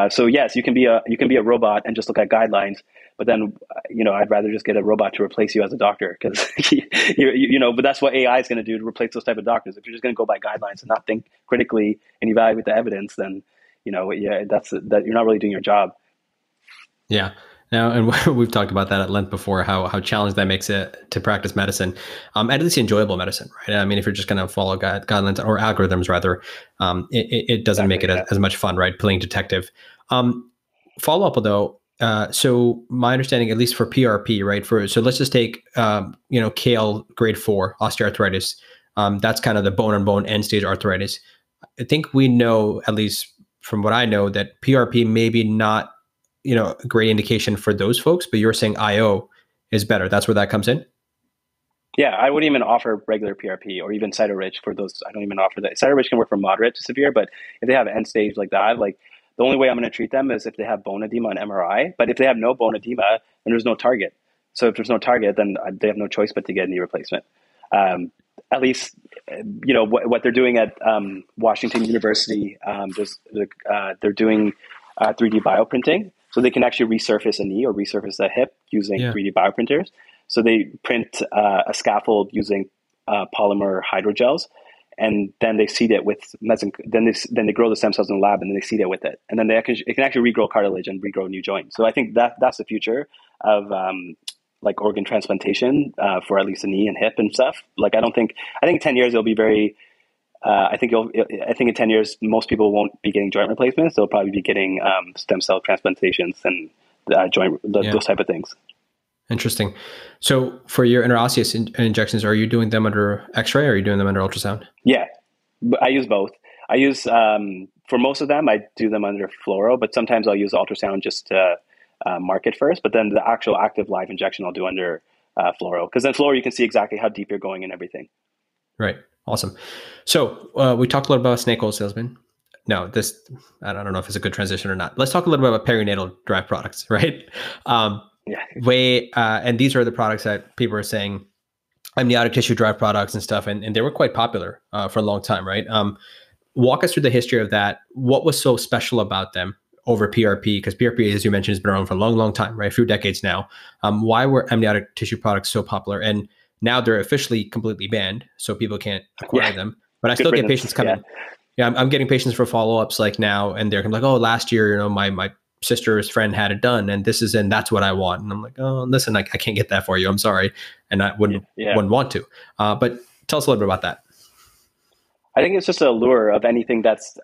So yes, you can be a robot and just look at guidelines, but then, I'd rather just get a robot to replace you as a doctor, because, but that's what AI is going to do, to replace those type of doctors. If you're just going to go by guidelines and not think critically and evaluate the evidence, then, that you're not really doing your job.
Yeah. Now, and we've talked about that at length before, how challenged that makes it to practice medicine, at least enjoyable medicine, right? I mean, if you're just going to follow guidelines or algorithms, rather, it doesn't make it as much fun, right? Playing detective. Follow up though. So my understanding, at least for PRP, right? So let's just take, KL grade 4 osteoarthritis. That's kind of the bone on bone end stage arthritis. I think we know, at least from what I know, that PRP maybe not a great indication for those folks, but you're saying IO is better. That's where that comes in.
Yeah, I wouldn't even offer regular PRP or even cyto-rich for those. I don't even offer that. Cyto-rich can work for moderate to severe, but if they have end stage like that, like the only way I'm going to treat them is if they have bone edema on MRI. But if they have no bone edema, then there's no target. So if there's no target, then they have no choice but to get a knee replacement. At least, what they're doing at Washington University, they're doing 3D bioprinting, so they can actually resurface a knee or resurface a hip using 3D bioprinters. So they print a scaffold using polymer hydrogels, and then they seed it with then they grow the stem cells in the lab, and then they seed it with it, and then it can actually regrow cartilage and regrow new joints. So I think that's the future of like organ transplantation for at least a knee and hip and stuff. Like I think in 10 years it'll be very. I think in 10 years most people won't be getting joint replacements. They'll probably be getting stem cell transplantations and those type of things.
Interesting. So for your interosseous injections, are you doing them under X-ray or are you doing them under ultrasound?
Yeah, I use both. I use, for most of them, I do them under fluoro, but sometimes I'll use ultrasound just to mark it first. But then the actual active live injection I'll do under fluoro. Because then fluoro, you can see exactly how deep you're going and everything.
Right. Awesome. So we talked a little about snake oil salesman. No, I don't know if it's a good transition or not. Let's talk a little bit about perinatal derived products, right? And these are the products that people are saying amniotic tissue derived products and stuff, and they were quite popular for a long time, right? Walk us through the history of that. What was so special about them over PRP? Because PRP, as you mentioned, has been around for a long, long time, right? A few decades now. Why were amniotic tissue products so popular? And now they're officially completely banned, so people can't acquire them. But I still get patients coming. Yeah, I'm getting patients for follow-ups like now, and they're like, oh, last year, my sister's friend had it done, and that's what I want. And I'm like, oh, listen, I can't get that for you. I'm sorry. And I wouldn't want to. But tell us a little bit about that.
I think it's just a lure of anything that's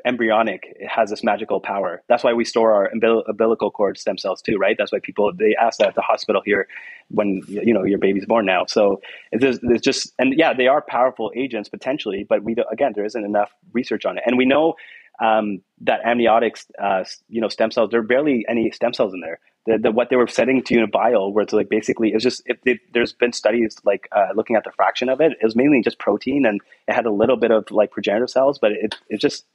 embryonic. It has this magical power. That's why we store our umbilical cord stem cells too, right? That's why they ask that at the hospital here when your baby's born now. So there's just, and yeah, they are powerful agents potentially, but there isn't enough research on it. And we know that amniotic, stem cells, there are barely any stem cells in there. What they were setting to in a vial, where it's like basically it's just there's been studies like looking at the fraction of it. It was mainly just protein, and it had a little bit of like progenitor cells, but it's just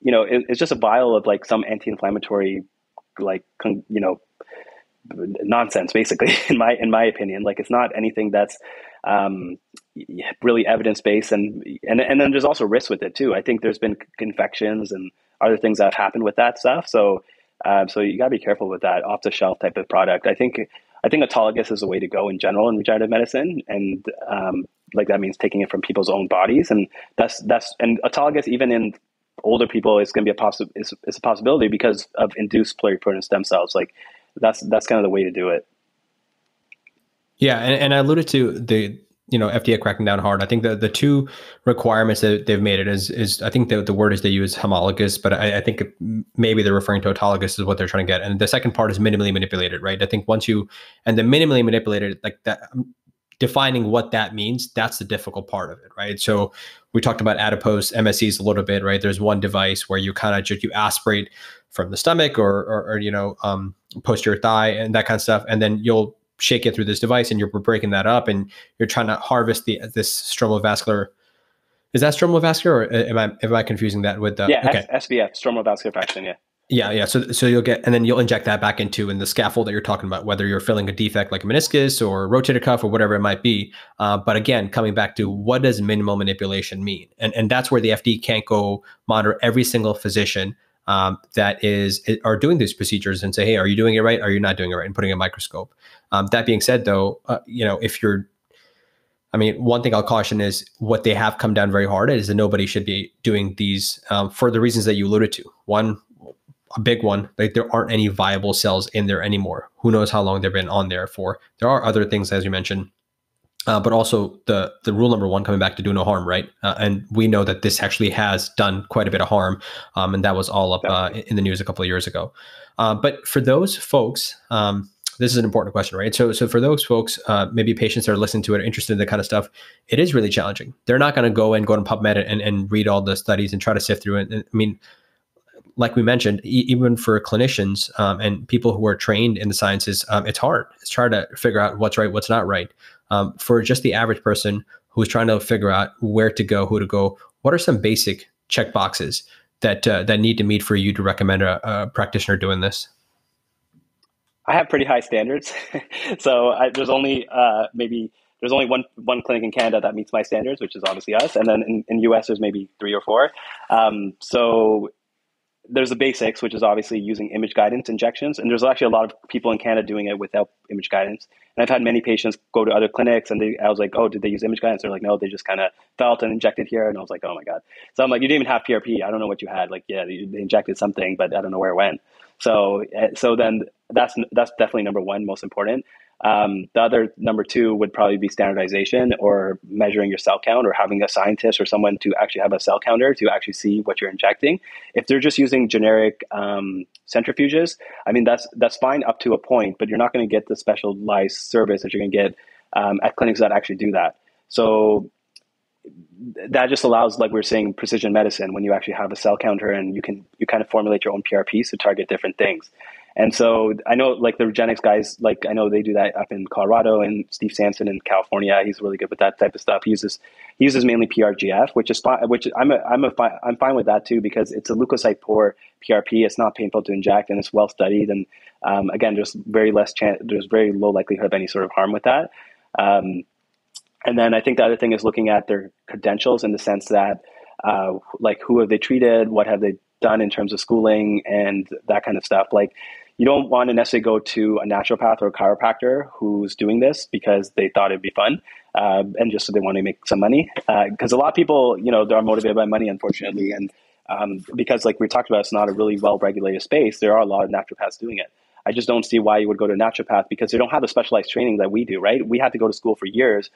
it's just a vial of like some anti-inflammatory nonsense basically in my opinion. Like it's not anything that's really evidence-based, and then there's also risks with it too. I think there's been infections and other things that have happened with that stuff. So you gotta be careful with that off-the-shelf type of product. I think autologous is the way to go in general in regenerative medicine, and that means taking it from people's own bodies, and that's and autologous even in older people is going to be a possibility because of induced pluripotent stem cells. Like that's kind of the way to do it.
Yeah, and I alluded to the FDA cracking down hard. I think the two requirements that they've made it is I think the word is they use homologous, but I think maybe they're referring to autologous is what they're trying to get. And the second part is minimally manipulated, right? I think and the minimally manipulated, like that, defining what that means, that's the difficult part of it, right? So we talked about adipose MSCs a little bit, right? There's one device where you kind of just you aspirate from the stomach or posterior thigh and that kind of stuff, and then you'll shake it through this device, and you're breaking that up, and you're trying to harvest this stromovascular. Is that stromovascular, or am I confusing that with the?
SVF, stromovascular fraction.
Yeah. So you'll get, and then you'll inject that back into the scaffold that you're talking about, whether you're filling a defect like a meniscus or rotator cuff or whatever it might be. But again, coming back to what does minimal manipulation mean, and that's where the FDA can't go monitor every single physician that are doing these procedures and say, hey, are you doing it right? Are you not doing it right? And putting a microscope. That being said, though, one thing I'll caution is what they have come down very hard is that nobody should be doing these for the reasons that you alluded to. One, a big one, like there aren't any viable cells in there anymore. Who knows how long they've been on there for? There are other things, as you mentioned, but also the rule number one, coming back to do no harm, right? And we know that this actually has done quite a bit of harm, and that was all up in the news a couple of years ago. But for those folks, this is an important question, right? So for those folks, maybe patients that are listening to it, are interested in that kind of stuff, it is really challenging. They're not going to go to PubMed and read all the studies and try to sift through it. And, like we mentioned, even for clinicians and people who are trained in the sciences, it's hard. It's hard to figure out what's right, what's not right. For just the average person who's trying to figure out where to go, who to go, what are some basic check boxes that need to meet for you to recommend a practitioner doing this?
I have pretty high standards. So there's only there's only one clinic in Canada that meets my standards, which is obviously us. And then in US, there's maybe 3 or 4. So there's the basics, which is obviously using image guidance injections. And there's actually a lot of people in Canada doing it without image guidance. And I've had many patients go to other clinics and I was like, oh, did they use image guidance? They're like, no, they just kind of felt and injected here. And I was like, oh my God. So I'm like, you didn't even have PRP. I don't know what you had. Like, yeah, they injected something, but I don't know where it went. So then that's definitely number one, most important. The other number 2 would probably be standardization or measuring your cell count or having a scientist or someone to actually have a cell counter to actually see what you're injecting. If they're just using generic centrifuges, I mean, that's fine up to a point, but you're not going to get the specialized service that you're going to get at clinics that actually do that. So that just allows, like we we're saying, precision medicine when you actually have a cell counter and you kind of formulate your own PRPs to target different things. And so I know like the Regenix guys, like I know they do that up in Colorado, and Steve Sampson in California, he's really good with that type of stuff. He uses mainly PRGF, which is fine, which I'm fine with that too, because it's a leukocyte poor PRP. It's not painful to inject and it's well studied. And again, there's very low likelihood of any sort of harm with that. And then I think the other thing is looking at their credentials in the sense that like who have they treated, what have they done in terms of schooling and that kind of stuff. Like you don't want to necessarily go to a naturopath or a chiropractor who's doing this because they thought it'd be fun and just so they want to make some money. Because a lot of people, they are motivated by money, unfortunately. And because like we talked about, it's not a really well-regulated space. There are a lot of naturopaths doing it. I just don't see why you would go to a naturopath because they don't have the specialized training that we do, right? We had to go to school for years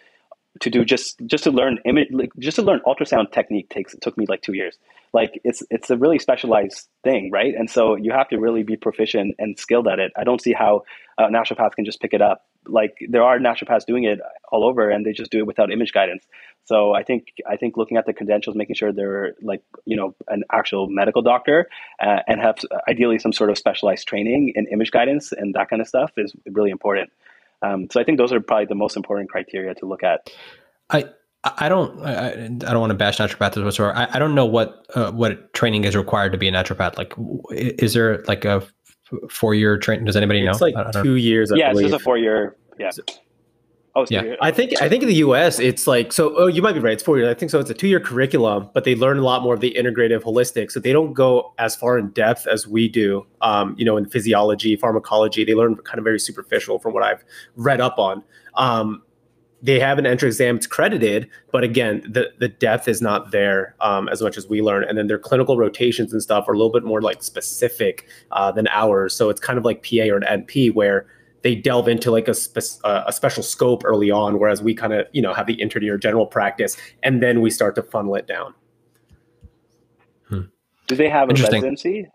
to do just to learn ultrasound technique took me like 2 years. Like it's a really specialized thing, right? And so you have to really be proficient and skilled at it. I don't see how a naturopath can just pick it up. Like there are naturopaths doing it all over and they just do it without image guidance. So I think looking at the credentials, making sure they're like, an actual medical doctor and have ideally some sort of specialized training in image guidance and that kind of stuff is really important. So I think those are probably the most important criteria to look at.
I don't want to bash naturopaths whatsoever. I don't know what training is required to be a naturopath. Like, is there like a 4-year training? Does anybody know?
It's like 2 years.
Yeah, it's just a 4-year. Yeah.
Oh, yeah. I think in the US it's like, so, oh, you might be right. It's 4 years. I think so. It's a 2-year curriculum, but they learn a lot more of the integrative holistic. So they don't go as far in depth as we do, in physiology, pharmacology. They learn kind of very superficial from what I've read up on. They have an entrance exam, it's credited, but again, the depth is not there as much as we learn. And then their clinical rotations and stuff are a little bit more like specific than ours. So it's kind of like PA or an NP where they delve into like a special scope early on, whereas we kind of, have the intern or general practice, and then we start to funnel it down.
Do they have a residency?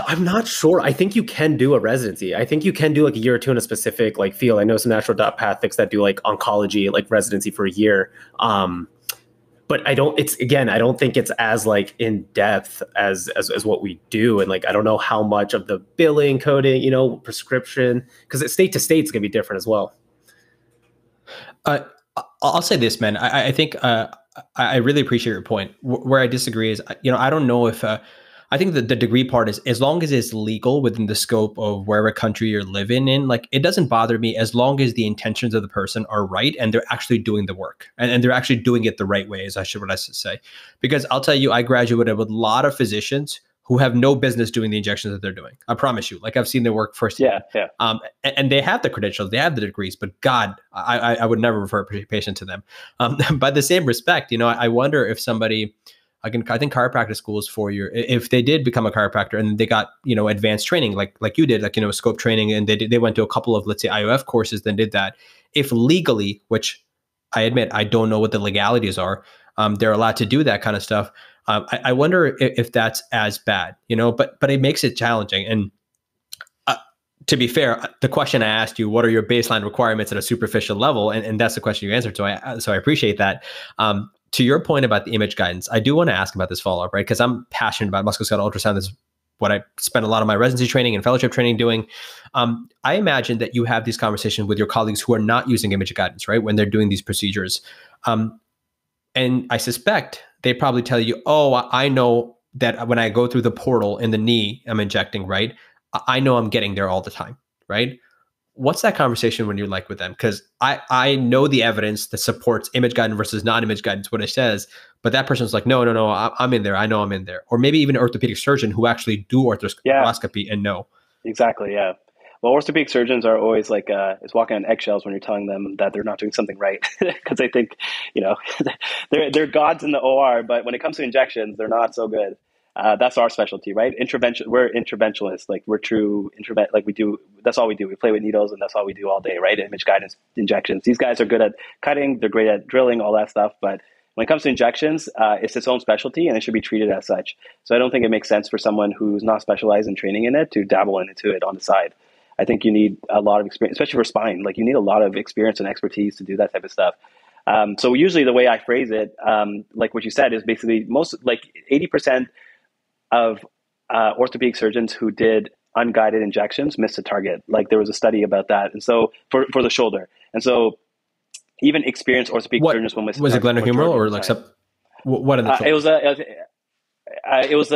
I'm not sure. I think you can do a residency. I think you can do like a year or 2 in a specific like field. I know some naturopathics that do like oncology, like residency for a year. But I don't think it's as like in depth as what we do. And like, I don't know how much of the billing, coding, prescription, because state to state is going to be different as well.
I'll say this, man. I think I really appreciate your point. Where I disagree is, I don't know if I think that the degree part is, as long as it's legal within the scope of wherever country you're living in, like it doesn't bother me as long as the intentions of the person are right and they're actually doing the work and they're actually doing it the right way, is what I should say. Because I'll tell you, I graduated with a lot of physicians who have no business doing the injections that they're doing. I promise you, like I've seen their work firsthand.
Yeah.
And they have the credentials, they have the degrees, but God, I would never refer a patient to them. By the same respect, I wonder if somebody, I think chiropractic school is 4 years. If they did become a chiropractor and they got, advanced training, like you did, like, scope training, and they went to a couple of, let's say, IOF courses, then did that. If legally, which I admit, I don't know what the legalities are, they're allowed to do that kind of stuff. I wonder if that's as bad, but it makes it challenging. And to be fair, the question I asked you, what are your baseline requirements at a superficial level? And that's the question you answered. So I appreciate that. to your point about the image guidance, I do want to ask about this follow-up, right? Because I'm passionate about musculoskeletal ultrasound. This is what I spent a lot of my residency training and fellowship training doing. I imagine that you have these conversations with your colleagues who are not using image guidance, right? When they're doing these procedures. And I suspect they probably tell you, oh, I know that when I go through the portal in the knee, I'm injecting, right? I know I'm getting there all the time, right? What's that conversation when you're like with them? Because I know the evidence that supports image guidance versus non-image guidance, what it says, but that person's like, no, I'm in there. I know I'm in there. Or maybe even an orthopedic surgeon who actually do arthroscopy and know.
Exactly. Yeah. Well, orthopedic surgeons are always like, is walking on eggshells when you're telling them that they're not doing something right. Because I think, they're gods in the OR, but when it comes to injections, they're not so good. That's our specialty, right? Intervention. We're interventionalists. Like we're true like we do. That's all we do. We play with needles, and that's all we do all day, right? Image guidance injections. These guys are good at cutting. They're great at drilling, all that stuff. But when it comes to injections, it's its own specialty, and it should be treated as such. So I don't think it makes sense for someone who's not specialized in training in it to dabble into it on the side. I think you need a lot of experience, especially for spine. Like you need a lot of experience and expertise to do that type of stuff. So usually the way I phrase it, like what you said, is basically 80% of orthopedic surgeons who did unguided injections missed a target. Like there was a study about that. And so for the shoulder. And so even experienced orthopedic surgeons will miss.
Was it glenohumeral or like what in the shoulder?
It was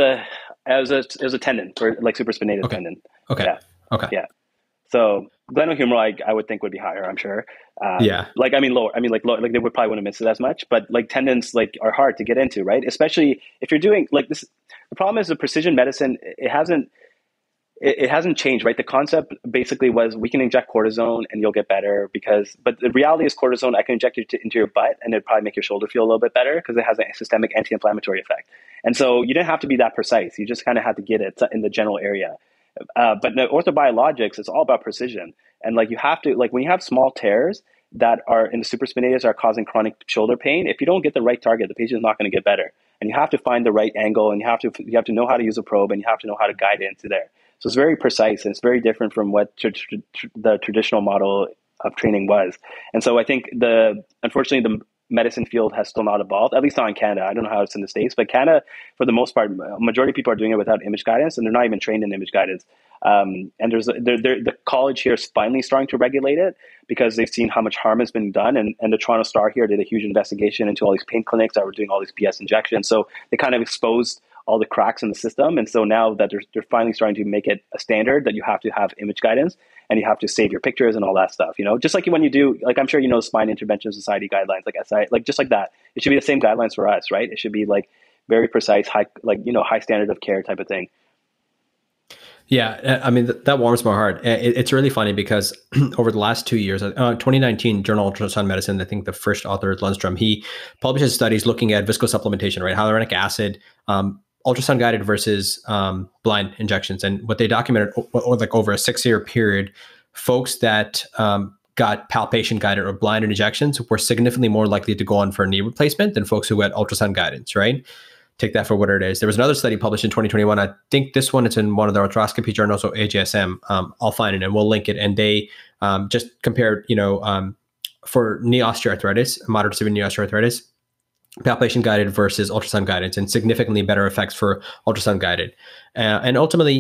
a tendon, for like supraspinatus tendon.
Okay.
Yeah.
Okay.
Yeah. So glenohumeral, I would think would be higher. I'm sure.
Yeah.
Lower. Lower. Like they would probably wouldn't miss it as much. But like tendons, like are hard to get into, right? Especially if you're doing like this. The problem is the precision medicine. It hasn't changed, right? The concept basically was we can inject cortisone and you'll get better but the reality is cortisone, I can inject it into your butt and it'd probably make your shoulder feel a little bit better because it has a systemic anti-inflammatory effect. And so you didn't have to be that precise. You just kind of had to get it in the general area. But in orthobiologics, it's all about precision. And like you have to, like when you have small tears that are in the supraspinatus are causing chronic shoulder pain, if you don't get the right target, the patient is not going to get better. And you have to find the right angle and you have to know how to use a probe and you have to know how to guide it into there. So it's very precise and it's very different from what the traditional model of training was. And so I think unfortunately the medicine field has still not evolved, at least not in Canada. I don't know how it's in the States, but Canada, for the most part, majority of people are doing it without image guidance and they're not even trained in image guidance. And the college here is finally starting to regulate it because they've seen how much harm has been done. And the Toronto Star here did a huge investigation into all these pain clinics that were doing all these BS injections. So they kind of exposed all the cracks in the system. And so now that they're finally starting to make it a standard that you have to have image guidance and you have to save your pictures and all that stuff, just like when you do, like, I'm sure, Spine Intervention Society guidelines, like SI, like just like that, it should be the same guidelines for us, right? It should be like very precise, high standard of care type of thing.
Yeah, I mean, that warms my heart. It's really funny because over the last 2 years, 2019 Journal of Ultrasound Medicine, I think the first author, Lundstrom, he publishes studies looking at viscosupplementation, right? Hyaluronic acid, ultrasound guided versus blind injections. And what they documented like over a 6-year period, folks that got palpation guided or blinded injections were significantly more likely to go on for a knee replacement than folks who had ultrasound guidance, right? Take that for what it is. There was another study published in 2021. I think this one is in one of the arthroscopy journals, so AJSM. I'll find it and we'll link it. And they just compared, for knee osteoarthritis, moderate to severe knee osteoarthritis, palpation guided versus ultrasound guidance, and significantly better effects for ultrasound guided. And ultimately,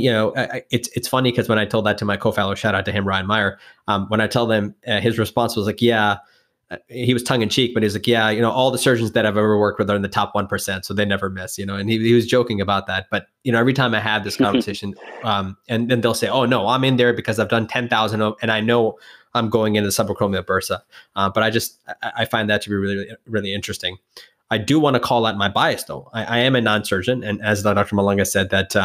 it's funny because when I told that to my co-fellow, shout out to him, Ryan Meyer, when I tell them, his response was like, yeah. He was tongue in cheek, but he's like, yeah, all the surgeons that I've ever worked with are in the top 1%, so they never miss, and he was joking about that. But, every time I have this conversation, and then they'll say, oh no, I'm in there because I've done 10,000 and I know I'm going into the subacromial bursa. But I find that to be really, really interesting. I do want to call out my bias though. I am a non-surgeon. And as Dr. Malunga said that,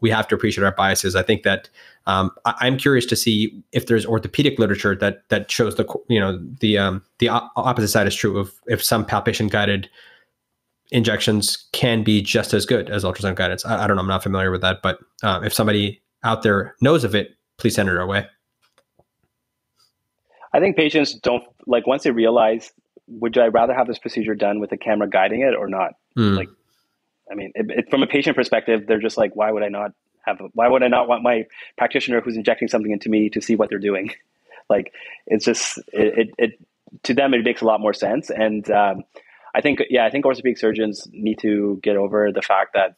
we have to appreciate our biases. I think that I'm curious to see if there's orthopedic literature that shows the opposite side is true if some palpation guided injections can be just as good as ultrasound guidance. I don't know. I'm not familiar with that, but if somebody out there knows of it, please send it our way.
I think patients don't once they realize, would I rather have this procedure done with a camera guiding it or not? From a patient perspective, they're just like, why would I not want my practitioner who's injecting something into me to see what they're doing? It's just, it to them, it makes a lot more sense. And I think orthopedic surgeons need to get over the fact that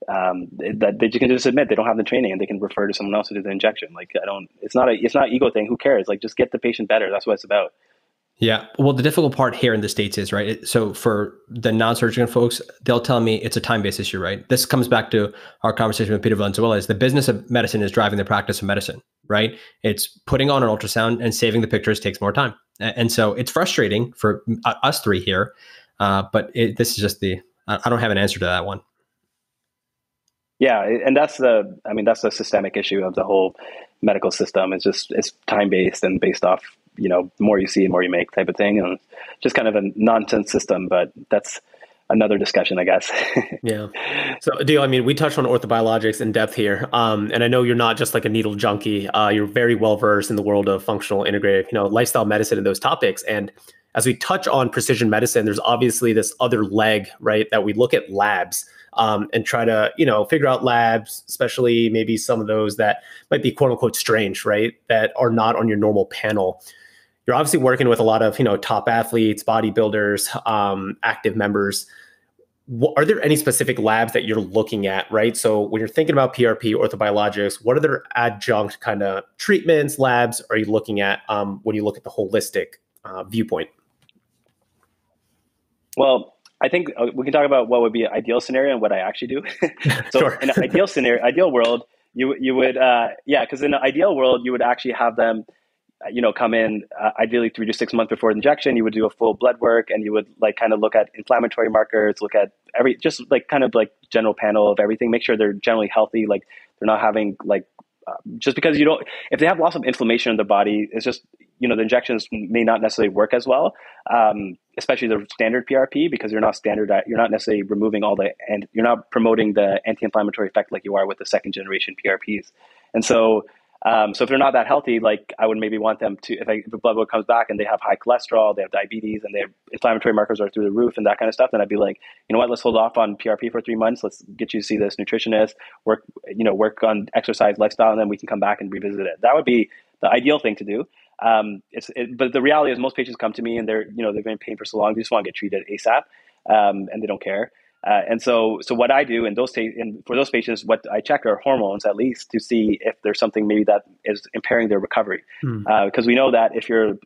that they can just admit they don't have the training and they can refer to someone else to do the injection. Like it's not an ego thing. Who cares? Like just get the patient better. That's what it's about.
Yeah. Well, the difficult part here in the States is, right. So for the non-surgical folks, they'll tell me it's a time-based issue, right? This comes back to our conversation with Peter Valenzuela is the business of medicine is driving the practice of medicine, right? It's putting on an ultrasound and saving the pictures takes more time. And so it's frustrating for us three here. But this is just I don't have an answer to that one.
Yeah, and that's the systemic issue of the whole medical system. It's time based and based off, more you see, more you make type of thing, and just kind of a nonsense system. But that's another discussion, I guess.
Yeah. So Adeel, I mean, we touched on orthobiologics in depth here, and I know you're not just like a needle junkie. You're very well versed in the world of functional, integrative, lifestyle medicine and those topics. And as we touch on precision medicine, there's obviously this other leg, right? That we look at labs. And try to, figure out labs, especially maybe some of those that might be quote unquote strange, right? That are not on your normal panel. You're obviously working with a lot of, top athletes, bodybuilders, active members. Are there any specific labs that you're looking at, right? So when you're thinking about PRP, orthobiologics, what other adjunct kind of treatments, labs are you looking at when you look at the holistic viewpoint?
Well, I think we can talk about what would be an ideal scenario and what I actually do. So
Sure.
In an ideal world, you would, because in an ideal world, you would actually have them, come in ideally 3 to 6 months before the injection. You would do a full blood work and you would kind of look at inflammatory markers, look at general panel of everything, make sure they're generally healthy. Like they're not having just because if they have lots of inflammation in the body, it's just, the injections may not necessarily work as well, especially the standard PRP, because you're not necessarily removing and you're not promoting the anti-inflammatory effect like you are with the second generation PRPs. And so if they're not that healthy, I would maybe want them to, if the blood work comes back and they have high cholesterol, they have diabetes, and their inflammatory markers are through the roof and that kind of stuff, then I'd be like, you know what, let's hold off on PRP for 3 months. Let's get you to see this nutritionist, work on exercise, lifestyle, and then we can come back and revisit it. That would be the ideal thing to do. But the reality is most patients come to me and they've been in pain for so long, they just want to get treated ASAP, and they don't care. And so what I do for those patients, what I check are hormones at least to see if there's something maybe that is impairing their recovery. Because we know that if your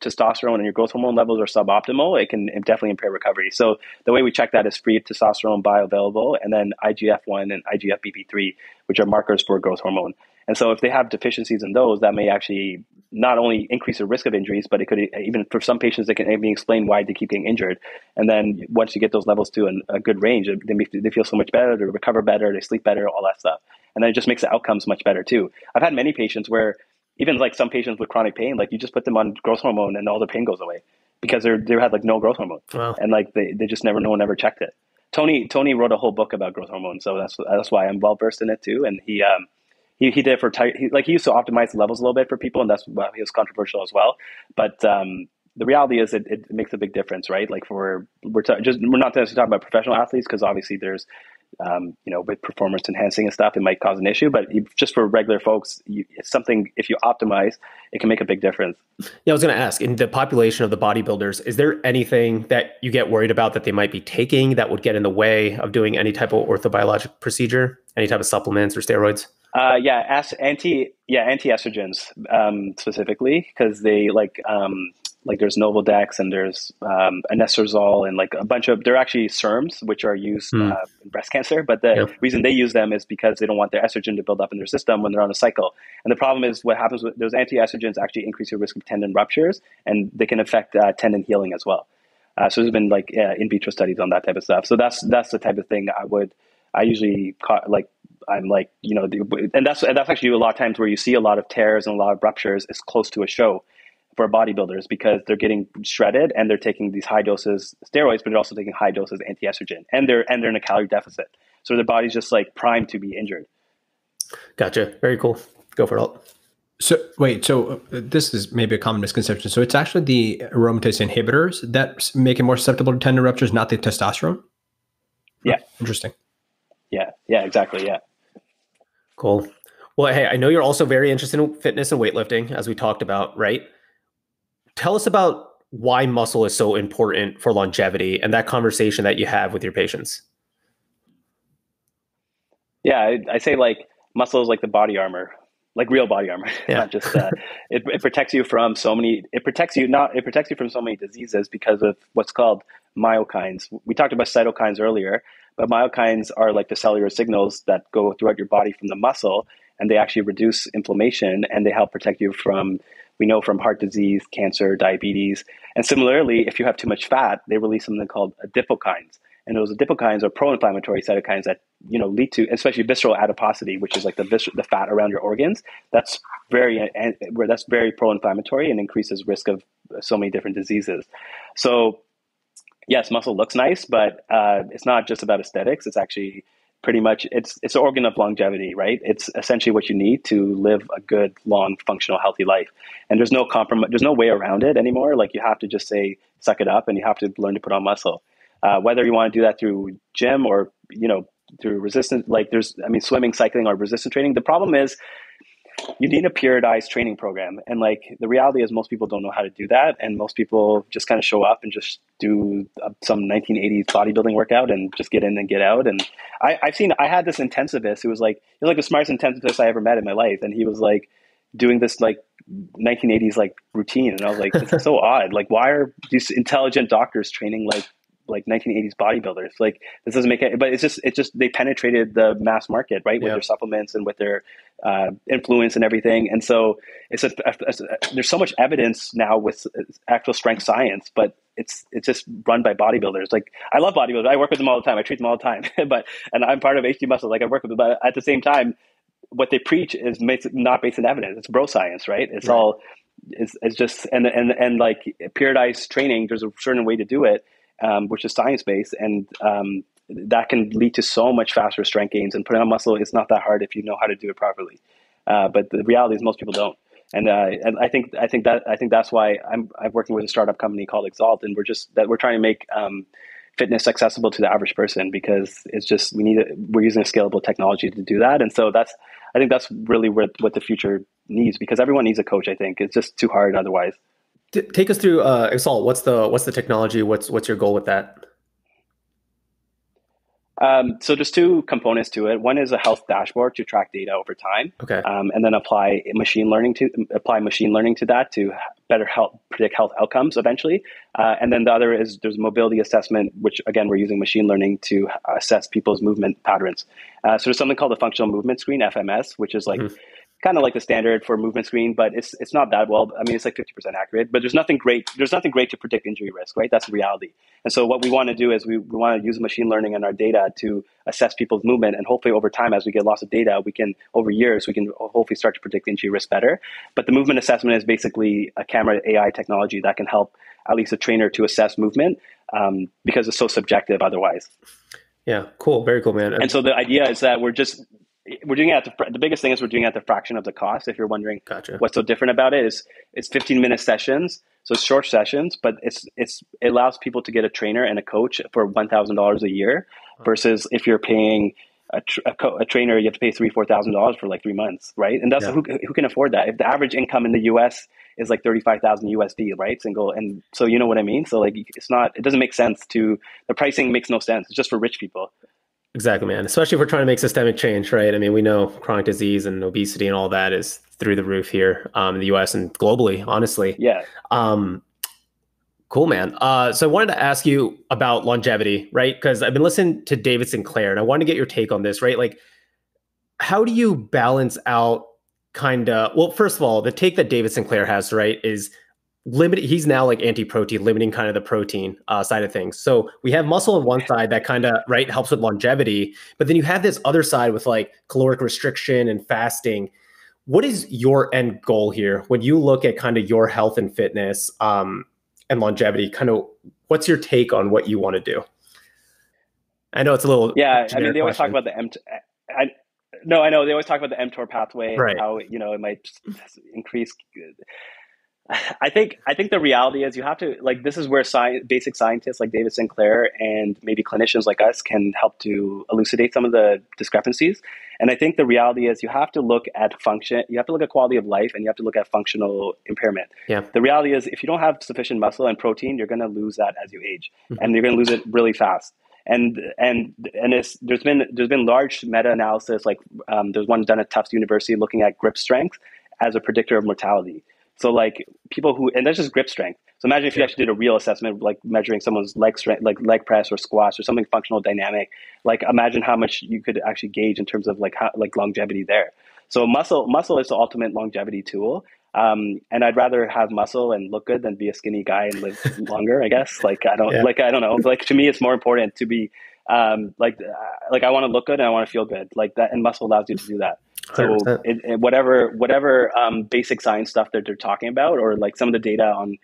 testosterone and your growth hormone levels are suboptimal, it can definitely impair recovery. So the way we check that is free testosterone bioavailable, and then IGF-1 and IGF-BP3, which are markers for growth hormone. And so if they have deficiencies in those, that may actually not only increase the risk of injuries, but it could even, for some patients, they can even explain why they keep getting injured. And then once you get those levels to a good range, they feel so much better, they recover better, they sleep better, all that stuff. And then it just makes the outcomes much better too. I've had many patients where even some patients with chronic pain, you just put them on growth hormone and all the pain goes away because they had no growth hormone. Wow. And they just no one ever checked it. Tony wrote a whole book about growth hormone. So that's why I'm well versed in it too. And he did it for he used to optimize the levels a little bit for people, and that's why he was controversial as well. But the reality is it makes a big difference, right? we're not necessarily talking about professional athletes because obviously there's with performance enhancing and stuff, it might cause an issue. But just for regular folks, it's something, if you optimize, it can make a big difference.
Yeah, I was going to ask, in the population of the bodybuilders, is there anything that you get worried about that they might be taking that would get in the way of doing any type of orthobiologic procedure, any type of supplements or steroids?
Anti-estrogens specifically, because they there's Novodex and there's anastrozole and a bunch of, they're actually SERMs, which are used in breast cancer. But the reason they use them is because they don't want their estrogen to build up in their system when they're on a cycle. And the problem is what happens with those anti-estrogens actually increase your risk of tendon ruptures, and they can affect tendon healing as well. So there's been in vitro studies on that type of stuff. So that's the type of thing I usually and that's actually a lot of times where you see a lot of tears and a lot of ruptures is close to a show for bodybuilders, because they're getting shredded and they're taking these high doses steroids, but they're also taking high doses anti-estrogen, and they're in a calorie deficit. So their body's just primed to be injured.
Gotcha. Very cool. Go for it.
So wait, this is maybe a common misconception. So it's actually the aromatase inhibitors that make it more susceptible to tendon ruptures, not the testosterone?
Yeah.
Interesting.
Yeah, exactly. Yeah.
Cool. Well, hey, I know you're also very interested in fitness and weightlifting, as we talked about, right? Tell us about why muscle is so important for longevity and that conversation that you have with your patients.
Yeah, I say like muscle is like the body armor, like real body armor,
Yeah.
not just it protects you from so many. It protects you from so many diseases because of what's called myokines. We talked about cytokines earlier, but myokines are like the cellular signals that go throughout your body from the muscle, and they actually reduce inflammation and they help protect you from, we know, from heart disease, cancer, diabetes. And similarly, if you have too much fat, they release something called adipokines. And those adipokines are pro-inflammatory cytokines that lead to, especially visceral adiposity, which is like the fat around your organs. That's very pro-inflammatory and increases risk of so many different diseases. So yes, muscle looks nice, but it's not just about aesthetics. It's actually pretty much it's an organ of longevity, right? It's essentially what you need to live a good, long, functional, healthy life. And there's no compromise. There's no way around it anymore. Like you have to just say, suck it up, and you have to learn to put on muscle. Whether you want to do that through gym or through resistance, like swimming, cycling, or resistance training. The problem is you need a periodized training program. And like the reality is most people don't know how to do that. And most people just kind of show up and just do some 1980s bodybuilding workout and just get in and get out. And I had this intensivist who was like the smartest intensivist I ever met in my life. And he was like doing this like 1980s like routine. And I was like, this is so odd. Like, why are these intelligent doctors training like 1980s bodybuilders? Like this doesn't make it, but it's just they penetrated the mass market, right? With their supplements and with their influence and everything. And so there's so much evidence now with actual strength science, but it's just run by bodybuilders. Like I love bodybuilders. I work with them all the time. I treat them all the time, and I'm part of HD Muscle. Like I work with them, but at the same time, what they preach is not based on evidence. It's bro science, right? It's right. All it's just and like periodized training. There's a certain way to do it, which is science-based, and that can lead to so much faster strength gains. And putting on muscle is not that hard if you know how to do it properly. But the reality is most people don't. And I think that's why I'm working with a startup company called Exalt, and we're trying to make fitness accessible to the average person, because it's just we're using a scalable technology to do that. And so I think that's really what the future needs, because everyone needs a coach. I think it's just too hard otherwise.
Take us through Exalt. What's the technology? What's your goal with that?
So there's two components to it. One is a health dashboard to track data over time,
okay,
and then apply machine learning to that to better help predict health outcomes eventually. And then the other is there's mobility assessment, which again we're using machine learning to assess people's movement patterns. So there's something called the functional movement screen (FMS), which is like kind of like the standard for movement screen, but it's not that well. I mean, it's like 50% accurate, but there's nothing great to predict injury risk, right? That's the reality. And so what we want to do is we want to use machine learning and our data to assess people's movement. And hopefully over time, as we get lots of data, over years, we can hopefully start to predict injury risk better. But the movement assessment is basically a camera AI technology that can help at least a trainer to assess movement, because it's so subjective otherwise.
Yeah, cool. Very cool, man.
And so the idea is that we're doing it the biggest thing is we're doing it at the fraction of the cost. If you're wondering what's so different about it, is it's 15-minute sessions. So it's short sessions, but it allows people to get a trainer and a coach for $1,000 a year, versus if you're paying a trainer, you have to pay $3,000-$4,000 for like 3 months, right? And that's who can afford that? If the average income in the US is like 35,000 USD, right? Single. And so you know what I mean? So like it doesn't make sense the pricing makes no sense. It's just for rich people.
Exactly, man. Especially if we're trying to make systemic change, right? I mean, we know chronic disease and obesity and all that is through the roof here in the US and globally, honestly.
Yeah.
Cool, man. So I wanted to ask you about longevity, right? Because I've been listening to David Sinclair and I wanted to get your take on this, right? Like, how do you balance out well, first of all, the take that David Sinclair has, right, is he's now like anti-protein, limiting kind of the protein side of things. So we have muscle on one side that kind of, right, helps with longevity, but then you have this other side with like caloric restriction and fasting. What is your end goal here when you look at kind of your health and fitness and longevity? Kind of what's your take on what you want to do? I know it's a little
I mean, they always talk about the I know they always talk about the mTOR pathway,
right,
and how it might increase. I think the reality is you have to like this is where basic scientists like David Sinclair and maybe clinicians like us can help to elucidate some of the discrepancies. And I think the reality is you have to look at function, you have to look at quality of life, and you have to look at functional impairment.
Yeah.
The reality is if you don't have sufficient muscle and protein, you're going to lose that as you age, and you're going to lose it really fast. And there's been large meta analysis like there's one done at Tufts University looking at grip strength as a predictor of mortality. So like people who, and that's just grip strength. So imagine if you actually did a real assessment, like measuring someone's leg strength, like leg press or squats or something functional dynamic. Like imagine how much you could actually gauge in terms of like how, like longevity there. So muscle is the ultimate longevity tool. And I'd rather have muscle and look good than be a skinny guy and live longer, I guess. Like I don't know. Like to me, it's more important to be like I want to look good and I want to feel good like that. And muscle allows you to do that. So whatever basic science stuff that they're talking about, or like some of the data on,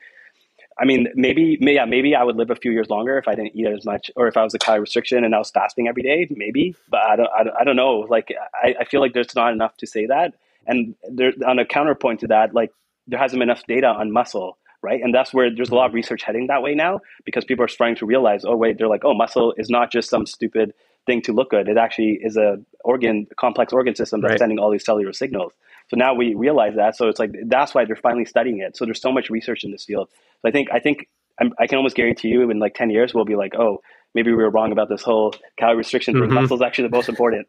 I mean, maybe I would live a few years longer if I didn't eat as much, or if I was a calorie restriction and I was fasting every day, maybe. But I don't know. Like I feel like there's not enough to say that. And there, on a counterpoint to that, like there hasn't been enough data on muscle, right? And that's where there's a lot of research heading that way now, because people are starting to realize, oh wait, they're like, oh, muscle is not just some stupid thing to look good. It actually is a complex organ system that's sending all these cellular signals. So now we realize that. So it's like, that's why they're finally studying it. So there's so much research in this field. So I can almost guarantee you in like 10 years, we'll be like, oh, maybe we were wrong about this whole calorie restriction thing. Muscle is actually the most important.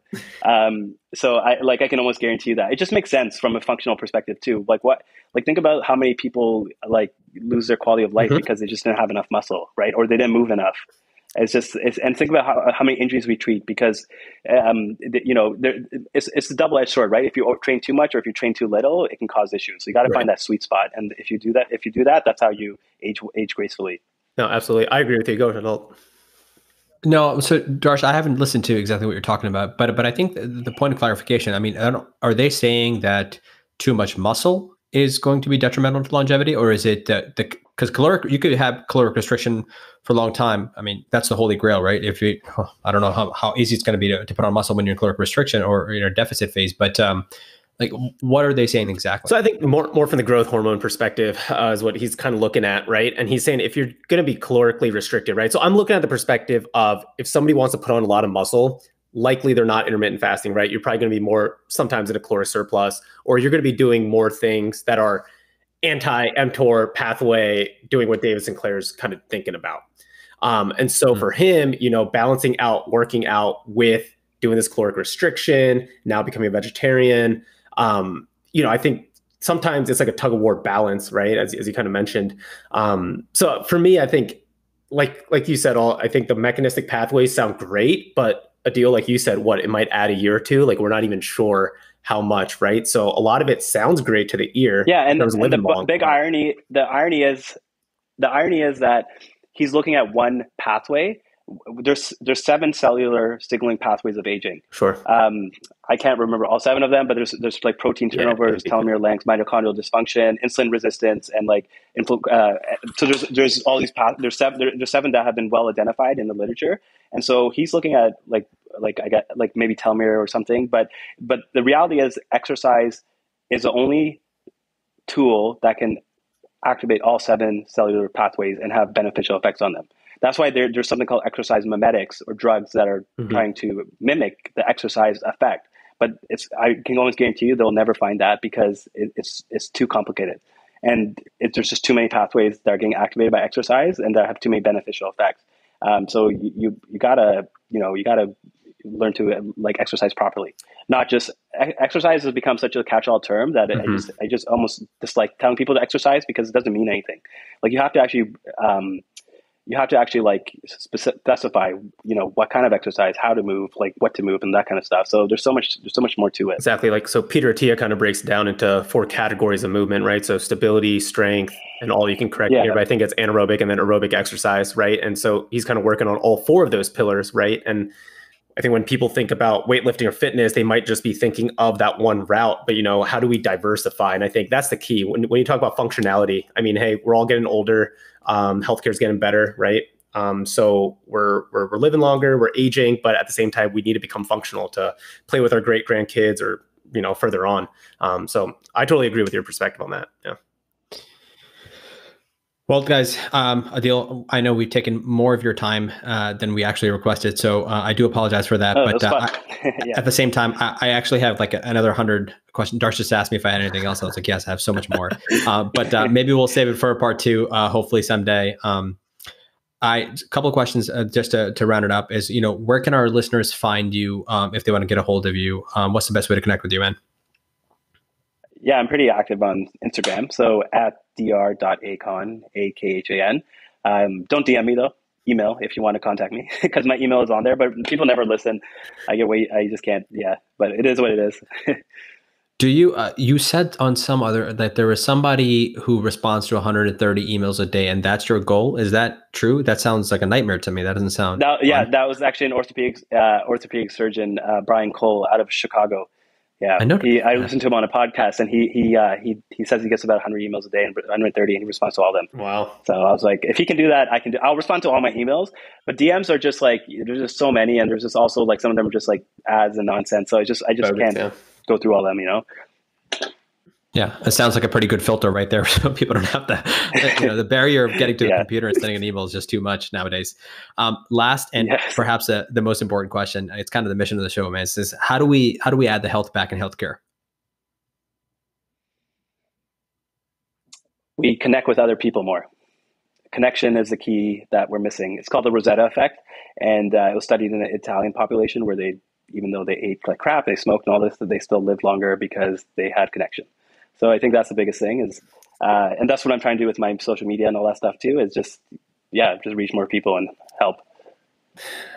So I can almost guarantee you that. It just makes sense from a functional perspective too. Like think about how many people like lose their quality of life because they just didn't have enough muscle, right? Or they didn't move enough. And think about how many injuries we treat, because it's a double-edged sword, right? If you train too much or if you train too little, it can cause issues. So you got to find that sweet spot. And if you do that, that's how you age gracefully.
No, absolutely. I agree with you. Go ahead, Adeel.
No, so Darsh, I haven't listened to exactly what you're talking about, but I think the point of clarification, I mean, are they saying that too much muscle is going to be detrimental to longevity, or is it because you could have caloric restriction for a long time. I mean, that's the holy grail, right? I don't know how easy it's going to be to put on muscle when you're in caloric restriction or deficit phase, but like, what are they saying exactly?
So I think more from the growth hormone perspective is what he's kind of looking at, right? And he's saying if you're going to be calorically restricted, right? So I'm looking at the perspective of if somebody wants to put on a lot of muscle, likely they're not intermittent fasting, right? You're probably going to be more sometimes in a caloric surplus, or you're going to be doing more things that are anti-mTOR pathway, doing what David Sinclair's kind of thinking about. And so for him, balancing out working out with doing this caloric restriction, now becoming a vegetarian, I think sometimes it's like a tug of war balance, right? As you kind of mentioned. So for me, I think like you said, I think the mechanistic pathways sound great, but Adeel, like you said, it might add a year or two. Like we're not even sure how much, right? So a lot of it sounds great to the ear.
Yeah, and the big irony, the irony is that he's looking at one pathway. There's 7 cellular signaling pathways of aging.
Sure.
I can't remember all 7 of them, but there's like protein turnover, there's telomere length, mitochondrial dysfunction, insulin resistance, and like so there's all these there's 7 that have been well identified in the literature. And so he's looking at like I get like maybe telomere or something, but the reality is exercise is the only tool that can activate all 7 cellular pathways and have beneficial effects on them. That's why there's something called exercise mimetics, or drugs that are trying to mimic the exercise effect. But I can almost guarantee you they'll never find that, because it's too complicated. And there's just too many pathways that are getting activated by exercise and that have too many beneficial effects. So you gotta learn to like exercise properly. Not just exercise has become such a catch-all term that I just almost dislike telling people to exercise, because it doesn't mean anything. Like you have to actually like specify, what kind of exercise, how to move, like what to move, and that kind of stuff. So there's so much more to it.
Exactly. Like, so Peter Attia kind of breaks it down into 4 categories of movement, right? So stability, strength, and all, you can correct me here, but I think it's anaerobic and then aerobic exercise, right? And so he's kind of working on all 4 of those pillars, right? And I think when people think about weightlifting or fitness, they might just be thinking of that one route, but how do we diversify? And I think that's the key. When you talk about functionality, I mean, hey, we're all getting older. Healthcare is getting better, right? So we're living longer, we're aging, but at the same time, we need to become functional to play with our great grandkids or further on. So I totally agree with your perspective on that. Yeah.
Well, guys, Adeel, I know we've taken more of your time than we actually requested, so I do apologize for that.
Oh,
But
that's fun. Yeah.
at the same time, I actually have like another 100 questions. Darsh just asked me if I had anything else. I was like, yes, I have so much more. But maybe we'll save it for a part two, hopefully someday. A couple of questions just to round it up is, where can our listeners find you if they want to get a hold of you? What's the best way to connect with you, man?
Yeah, I'm pretty active on Instagram. So at dr.akhan, AKHAN. Don't DM me though. Email if you want to contact me because my email is on there, but people never listen. I just can't. Yeah, but it is what it is.
Do you, you said on some other that there is somebody who responds to 130 emails a day and that's your goal. Is that true? That sounds like a nightmare to me. That doesn't sound
Yeah,
fun.
that was actually an orthopedic surgeon, Brian Cole out of Chicago. Yeah,
I know.
I listened to him on a podcast, and he says he gets about 100 emails a day, and 130, and he responds to all of them.
Wow.
So I was like, if he can do that, I'll respond to all my emails. But DMs are just like, there's just so many, and there's just also like some of them are just like ads and nonsense. So I just can't go through all of them.
Yeah, it sounds like a pretty good filter right there. So people don't have to, the barrier of getting to the computer and sending an email is just too much nowadays. Last and perhaps the most important question, it's kind of the mission of the show, man, is how do we add the health back in healthcare?
We connect with other people more. Connection is the key that we're missing. It's called the Rosetta effect. And it was studied in the Italian population where even though they ate like crap, they smoked and all this, they still lived longer because they had connection. So I think that's the biggest thing and that's what I'm trying to do with my social media and all that stuff too, is just reach more people and help.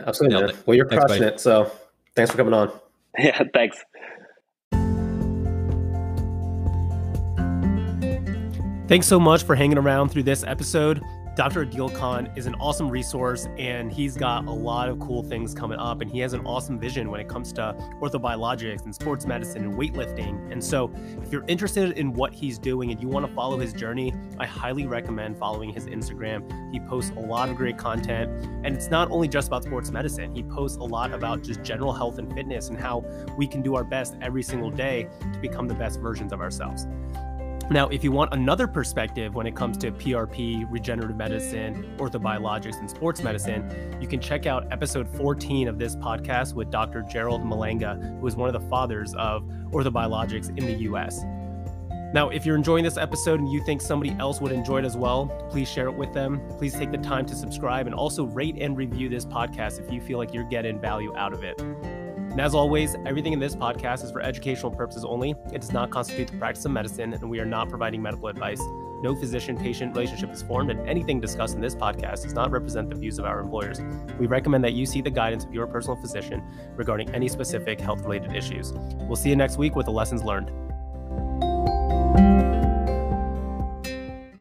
Absolutely. Well, you're crushing it. So thanks for coming on.
Yeah, thanks.
Thanks so much for hanging around through this episode. Dr. Adeel Khan is an awesome resource, and he's got a lot of cool things coming up, and he has an awesome vision when it comes to orthobiologics and sports medicine and weightlifting. And so if you're interested in what he's doing and you want to follow his journey, I highly recommend following his Instagram. He posts a lot of great content, and it's not only just about sports medicine. He posts a lot about just general health and fitness and how we can do our best every single day to become the best versions of ourselves. Now, if you want another perspective when it comes to PRP, regenerative medicine, orthobiologics, and sports medicine, you can check out episode 14 of this podcast with Dr. Gerald Malanga, who is one of the fathers of orthobiologics in the US. Now, if you're enjoying this episode and you think somebody else would enjoy it as well, please share it with them. Please take the time to subscribe and also rate and review this podcast if you feel like you're getting value out of it. And as always, everything in this podcast is for educational purposes only. It does not constitute the practice of medicine, and we are not providing medical advice. No physician-patient relationship is formed, and anything discussed in this podcast does not represent the views of our employers. We recommend that you seek the guidance of your personal physician regarding any specific health-related issues. We'll see you next week with the lessons learned.